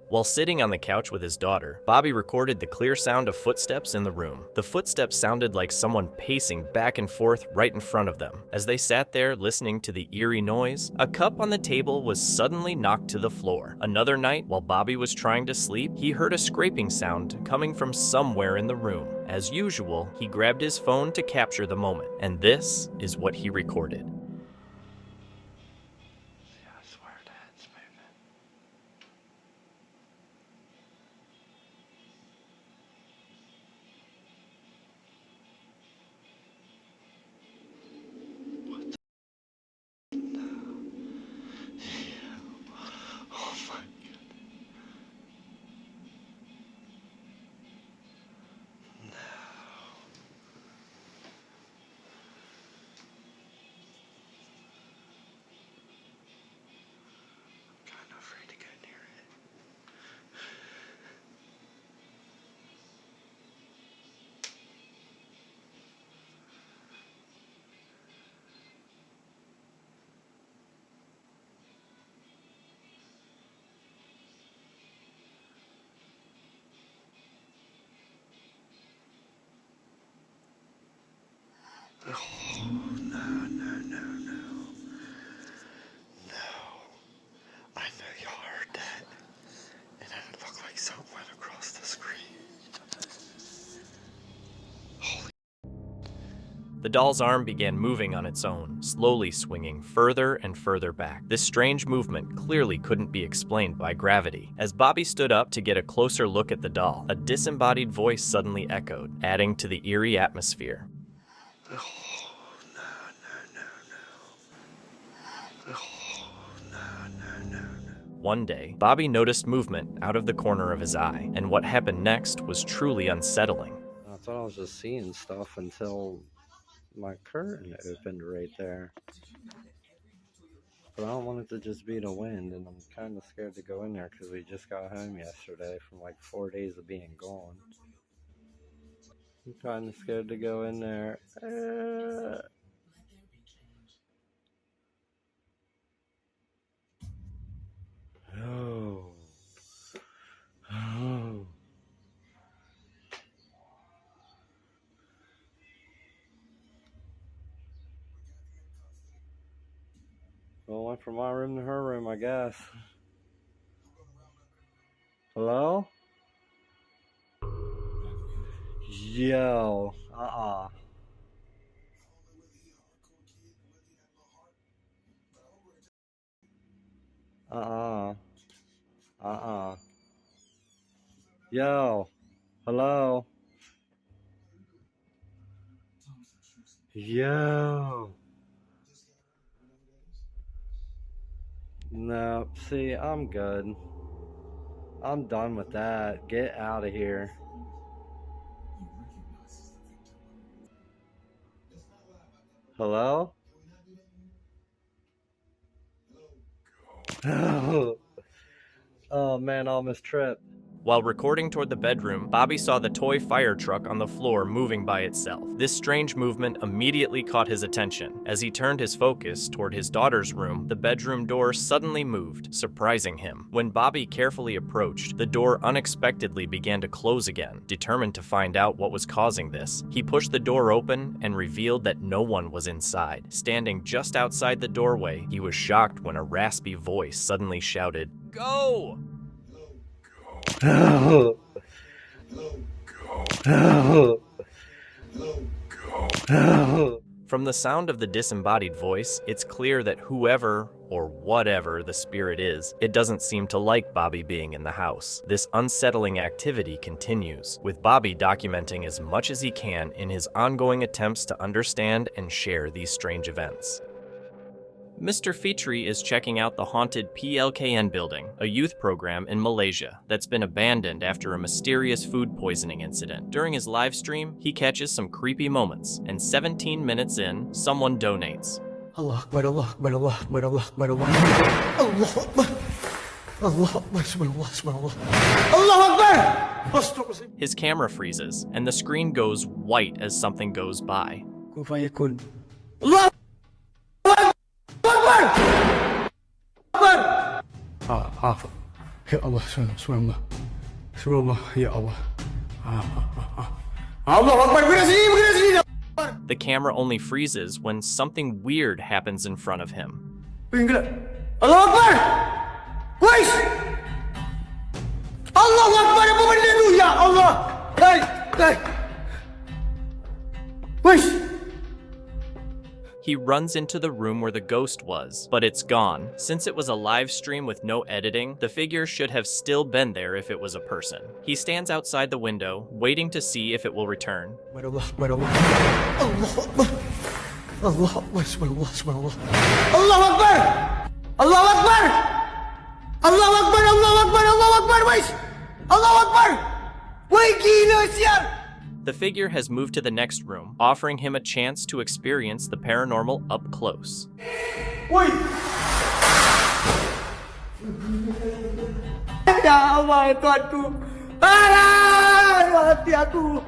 While sitting on the couch with his daughter, Bobby recorded the clear sound of footsteps in the room. The footsteps sounded like someone pacing back and forth right in front of them. As they sat there listening to the eerie noise, a cup on the table was suddenly knocked to the floor. Another night, while Bobby was trying to sleep, he heard a scraping sound coming from somewhere in the room. As usual, he grabbed his phone to capture the moment, and this is what he recorded. Oh, no. I know y'all heard that. And then it looked like something went across the screen. The doll's arm began moving on its own, slowly swinging further and further back. This strange movement clearly couldn't be explained by gravity. As Bobby stood up to get a closer look at the doll, a disembodied voice suddenly echoed, adding to the eerie atmosphere. One day, Bobby noticed movement out of the corner of his eye, and what happened next was truly unsettling. I thought I was just seeing stuff until my curtain opened right there. But I don't want it to just be the wind, and I'm kind of scared to go in there because we just got home yesterday from like 4 days of being gone. I'm kind of scared to go in there. Oh. Well, I went from my room to her room, I guess. Hello? Yo. Uh-uh. Yo. Hello? Yo. No, see, I'm good. I'm done with that. Get out of here. Hello? Oh man, I almost tripped. While recording toward the bedroom, Bobby saw the toy fire truck on the floor moving by itself. This strange movement immediately caught his attention. As he turned his focus toward his daughter's room, the bedroom door suddenly moved, surprising him. When Bobby carefully approached, the door unexpectedly began to close again. Determined to find out what was causing this, he pushed the door open and revealed that no one was inside. Standing just outside the doorway, he was shocked when a raspy voice suddenly shouted, "Go!" From the sound of the disembodied voice, it's clear that whoever or whatever the spirit is, it doesn't seem to like Bobby being in the house. This unsettling activity continues, with Bobby documenting as much as he can in his ongoing attempts to understand and share these strange events. Mr. Fitri is checking out the haunted PLKN building, a youth program in Malaysia that's been abandoned after a mysterious food poisoning incident. During his live stream, he catches some creepy moments, and 17 minutes in, someone donates. Allah Akbar, Allah Akbar, Allah Akbar, Allah Akbar, Allah Akbar, Allah Akbar, Allah Akbar, Subhanallah, Allah Akbar! His camera freezes, and the screen goes white as something goes by. Allah عافا يا الله سبحان الله سبحان الله يا الله الله أكبر. The camera only freezes when something weird happens in front of him. Allah Akbar! Wais! Allah Akbar, apa benda tu ya Allah? Hey! Wais! He runs into the room where the ghost was, but it's gone. Since it was a live stream with no editing, the figure should have still been there if it was a person. He stands outside the window, waiting to see if it will return. Allah Akbar, Allah Akbar, Allah Akbar, subhanallah, Allah Akbar, Allah Akbar, Allah Akbar, Allah Akbar, Allah Akbar, wais, Allah Akbar, wai gila siap. The figure has moved to the next room, offering him a chance to experience the paranormal up close. Wait! Ya Allah, Tuanku! Mati aku!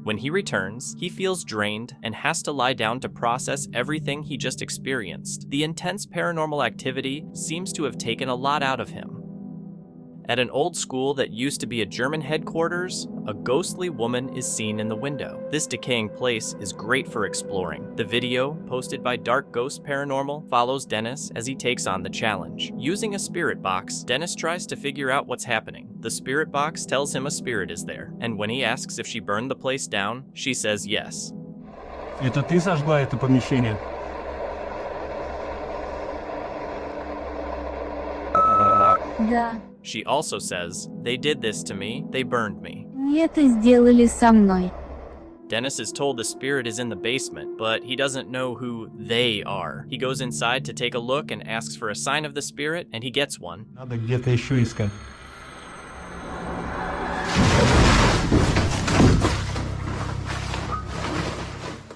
When he returns, he feels drained and has to lie down to process everything he just experienced. The intense paranormal activity seems to have taken a lot out of him. At an old school that used to be a German headquarters, a ghostly woman is seen in the window. This decaying place is great for exploring. The video, posted by Dark Ghost Paranormal, follows Dennis as he takes on the challenge. Using a spirit box, Dennis tries to figure out what's happening. The spirit box tells him a spirit is there, and when he asks if she burned the place down, she says yes. Это ты сожгла это помещение? Да. She also says, "They did this to me, they burned me." Это сделали со мной. Dennis is told the spirit is in the basement, but he doesn't know who they are. He goes inside to take a look and asks for a sign of the spirit, and he gets one. Надо где-то еще искать.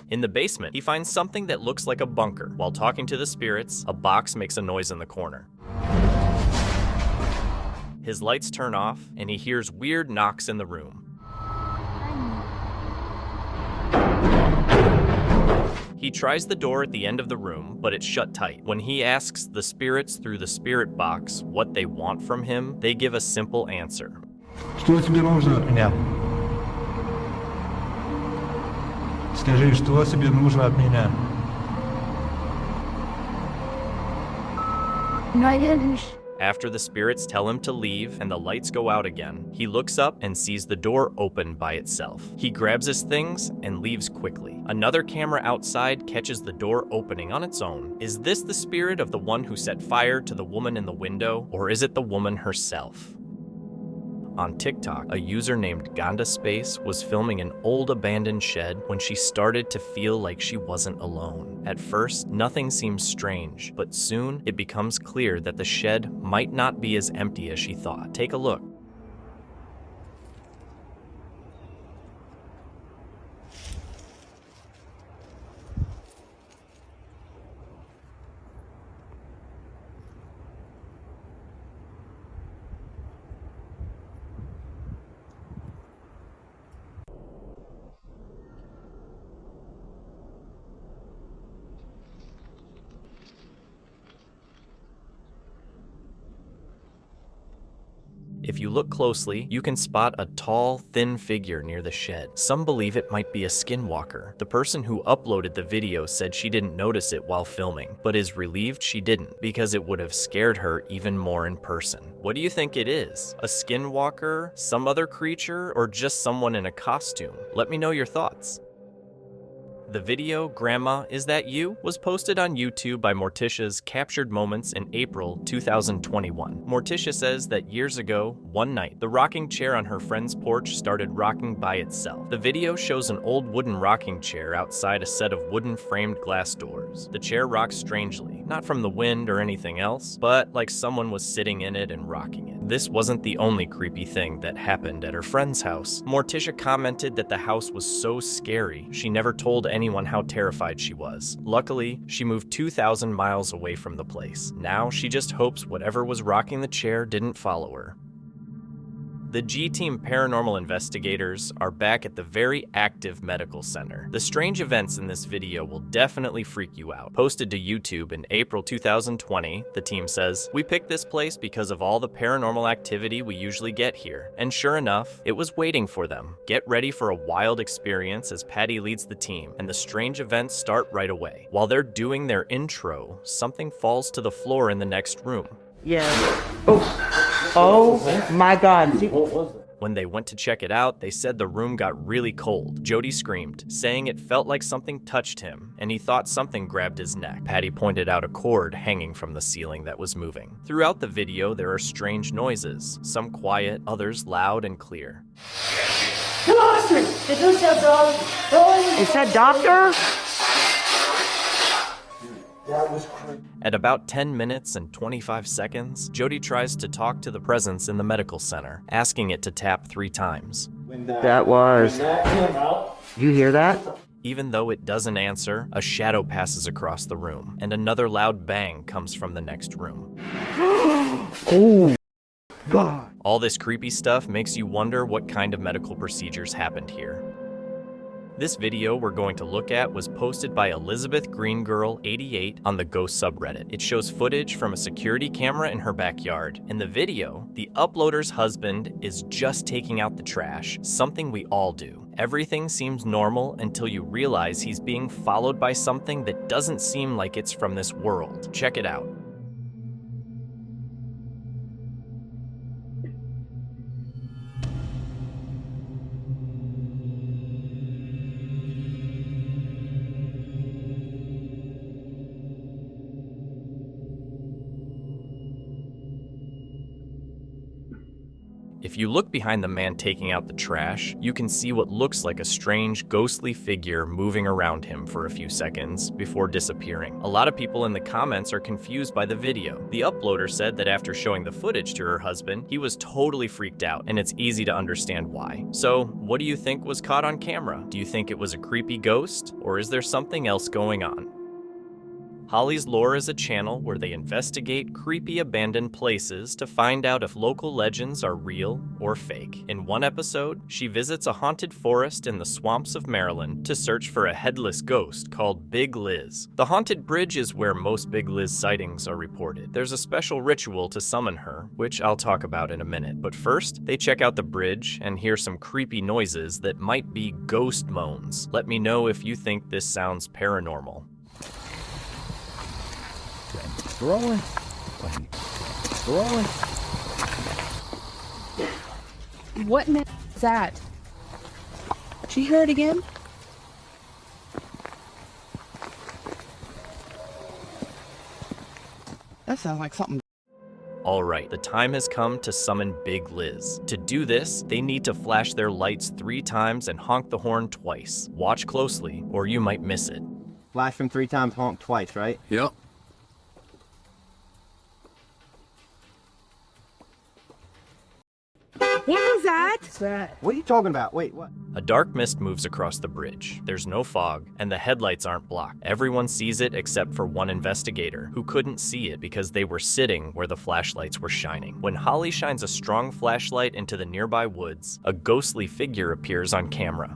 In the basement, he finds something that looks like a bunker. While talking to the spirits, a box makes a noise in the corner. His lights turn off, and he hears weird knocks in the room. He tries the door at the end of the room, but it's shut tight. When he asks the spirits through the spirit box what they want from him, they give a simple answer. Что тебе нужно от меня? Скажи, что тебе нужно от меня? After the spirits tell him to leave and the lights go out again, he looks up and sees the door open by itself. He grabs his things and leaves quickly. Another camera outside catches the door opening on its own. Is this the spirit of the one who set fire to the woman in the window, or is it the woman herself? On TikTok, a user named GandaSpace was filming an old abandoned shed when she started to feel like she wasn't alone. At first, nothing seems strange, but soon it becomes clear that the shed might not be as empty as she thought. Take a look. If you look closely, you can spot a tall, thin figure near the shed. Some believe it might be a skinwalker. The person who uploaded the video said she didn't notice it while filming, but is relieved she didn't because it would have scared her even more in person. What do you think it is? A skinwalker, some other creature, or just someone in a costume? Let me know your thoughts. The video, Grandma, Is That You?, was posted on YouTube by Morticia's Captured Moments in April 2021. Morticia says that years ago, one night, the rocking chair on her friend's porch started rocking by itself. The video shows an old wooden rocking chair outside a set of wooden framed glass doors. The chair rocks strangely, not from the wind or anything else, but like someone was sitting in it and rocking it. This wasn't the only creepy thing that happened at her friend's house. Morticia commented that the house was so scary, she never told anyone how terrified she was. Luckily, she moved 2,000 miles away from the place. Now she just hopes whatever was rocking the chair didn't follow her. The G-Team paranormal investigators are back at the very active medical center. The strange events in this video will definitely freak you out. Posted to YouTube in April 2020, the team says, "We picked this place because of all the paranormal activity we usually get here." And sure enough, it was waiting for them. Get ready for a wild experience as Patty leads the team, and the strange events start right away. While they're doing their intro, something falls to the floor in the next room. Yeah. Oh my God. When they went to check it out, they said the room got really cold. Jody screamed, saying it felt like something touched him, and he thought something grabbed his neck. Patty pointed out a cord hanging from the ceiling that was moving. Throughout the video, there are strange noises, some quiet, others loud and clear. Is that doctor? That was crazy. At about 10 minutes and 25 seconds, Jody tries to talk to the presence in the medical center, asking it to tap 3 times. That was. You hear that? Even though it doesn't answer, a shadow passes across the room, and another loud bang comes from the next room. Oh, God. All this creepy stuff makes you wonder what kind of medical procedures happened here. This video we're going to look at was posted by Elizabeth Green Girl 88 on the Ghost subreddit. It shows footage from a security camera in her backyard. In the video, the uploader's husband is just taking out the trash, something we all do. Everything seems normal until you realize he's being followed by something that doesn't seem like it's from this world. Check it out. If you look behind the man taking out the trash, you can see what looks like a strange, ghostly figure moving around him for a few seconds before disappearing. A lot of people in the comments are confused by the video. The uploader said that after showing the footage to her husband, he was totally freaked out, and it's easy to understand why. So, what do you think was caught on camera? Do you think it was a creepy ghost, or is there something else going on? Holly's Lore is a channel where they investigate creepy abandoned places to find out if local legends are real or fake. In one episode, she visits a haunted forest in the swamps of Maryland to search for a headless ghost called Big Liz. The haunted bridge is where most Big Liz sightings are reported. There's a special ritual to summon her, which I'll talk about in a minute. But first, they check out the bridge and hear some creepy noises that might be ghost moans. Let me know if you think this sounds paranormal. Rolling. Rolling. What in the is that? Did you hear it again? That sounds like something. Alright, the time has come to summon Big Liz. To do this, they need to flash their lights 3 times and honk the horn twice. Watch closely, or you might miss it. Flash them 3 times, honk twice, right? Yep. What was that? What's that? What are you talking about? Wait, what? A dark mist moves across the bridge. There's no fog, and the headlights aren't blocked. Everyone sees it except for one investigator, who couldn't see it because they were sitting where the flashlights were shining. When Holly shines a strong flashlight into the nearby woods, a ghostly figure appears on camera.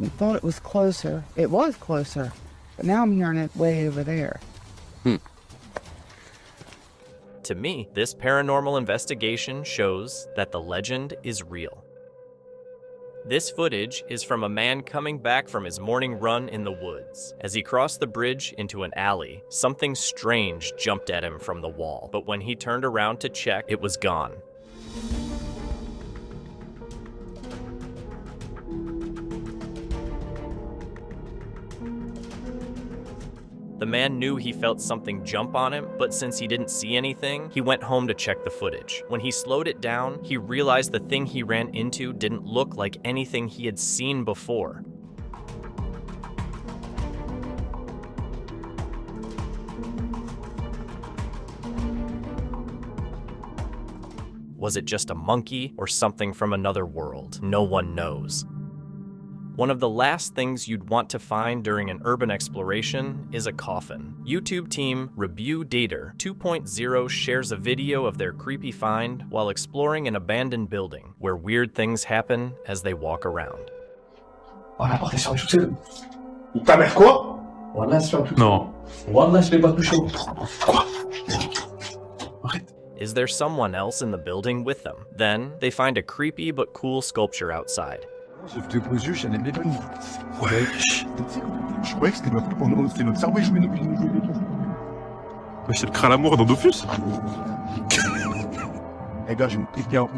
I thought it was closer. It was closer, but now I'm hearing it way over there. To me, this paranormal investigation shows that the legend is real. This footage is from a man coming back from his morning run in the woods. As he crossed the bridge into an alley, something strange jumped at him from the wall, but when he turned around to check, it was gone. The man knew he felt something jump on him, but since he didn't see anything, he went home to check the footage. When he slowed it down, he realized the thing he ran into didn't look like anything he had seen before. Was it just a monkey or something from another world? No one knows. One of the last things you'd want to find during an urban exploration is a coffin. YouTube team Baraboo Inn 2.0 shares a video of their creepy find while exploring an abandoned building where weird things happen as they walk around. Oh, la porte est sur le tout-seul. Ta mère quoi? Wallah, sur le tout-seul. Non. Wallah, je l'ai pas touché. Quoi? Arrête. Is there someone else in the building with them? Then they find a creepy but cool sculpture outside. Sauf tes beaux yeux, Chanel Lépine. Wesh. Je croyais que c'était notre cerveau qui jouait nos jeux. Wesh, c'est le crâne à mort dans Dofus. Eh gars, j'ai une petite garde.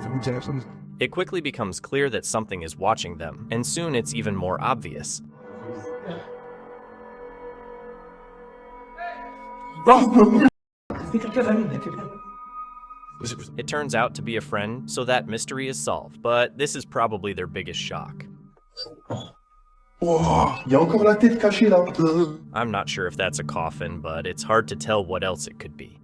Ça vous dit rien, ça? It quickly becomes clear that something is watching them, and soon it's even more obvious. It turns out to be a friend, so that mystery is solved, but this is probably their biggest shock. Oh, y a encore la tête cachée là. I'm not sure if that's a coffin, but it's hard to tell what else it could be.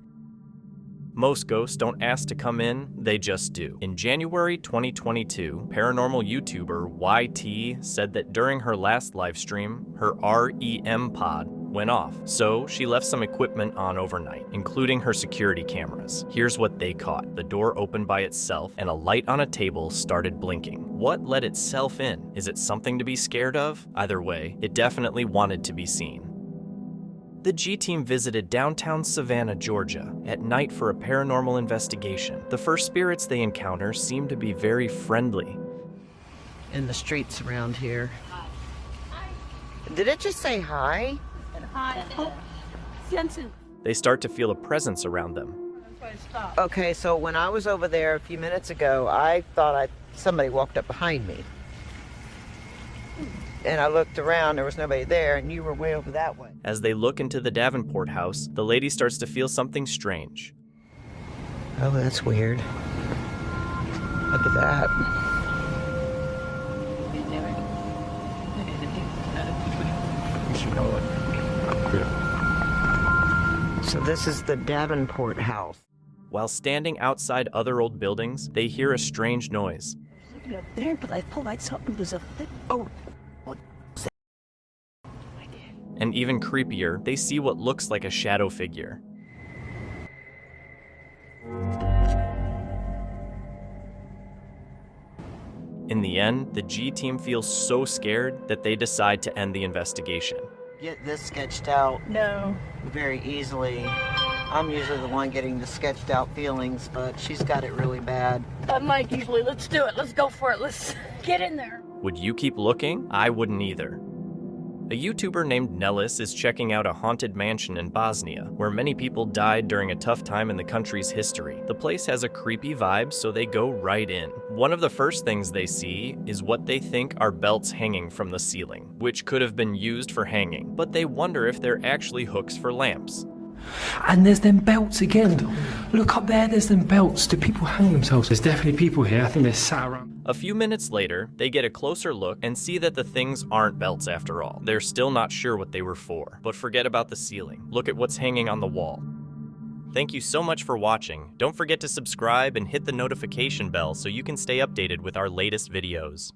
Most ghosts don't ask to come in, they just do. In January 2022, paranormal YouTuber YT said that during her last livestream, her REM pod went off, so she left some equipment on overnight, including her security cameras. Here's what they caught. The door opened by itself, and a light on a table started blinking. What let itself in? Is it something to be scared of? Either way, it definitely wanted to be seen. The G-Team visited downtown Savannah, Georgia, at night for a paranormal investigation. The first spirits they encounter seem to be very friendly. In the streets around here. Did it just say hi? They start to feel a presence around them. Okay, so when I was over there a few minutes ago, I thought somebody walked up behind me. And I looked around, there was nobody there, and you were way over that way. As they look into the Davenport house, the lady starts to feel something strange. Oh, that's weird. Look at that. So this is the Davenport house. While standing outside other old buildings, they hear a strange noise. Up there, but I thought like something was up there. Oh. And even creepier, they see what looks like a shadow figure. In the end, the G-Team feels so scared that they decide to end the investigation. Get this sketched out. No. Very easily. I'm usually the one getting the sketched out feelings, but she's got it really bad. I'm like usually, let's do it. Let's go for it. Let's get in there. Would you keep looking? I wouldn't either. A YouTuber named Nellis is checking out a haunted mansion in Bosnia, where many people died during a tough time in the country's history. The place has a creepy vibe, so they go right in. One of the first things they see is what they think are belts hanging from the ceiling, which could have been used for hanging, but they wonder if they're actually hooks for lamps. And there's them belts again. Look up there, there's them belts. Do people hang themselves? There's definitely people here. I think they're sat around. A few minutes later, they get a closer look and see that the things aren't belts after all. They're still not sure what they were for, but forget about the ceiling. Look at what's hanging on the wall. Thank you so much for watching. Don't forget to subscribe and hit the notification bell so you can stay updated with our latest videos.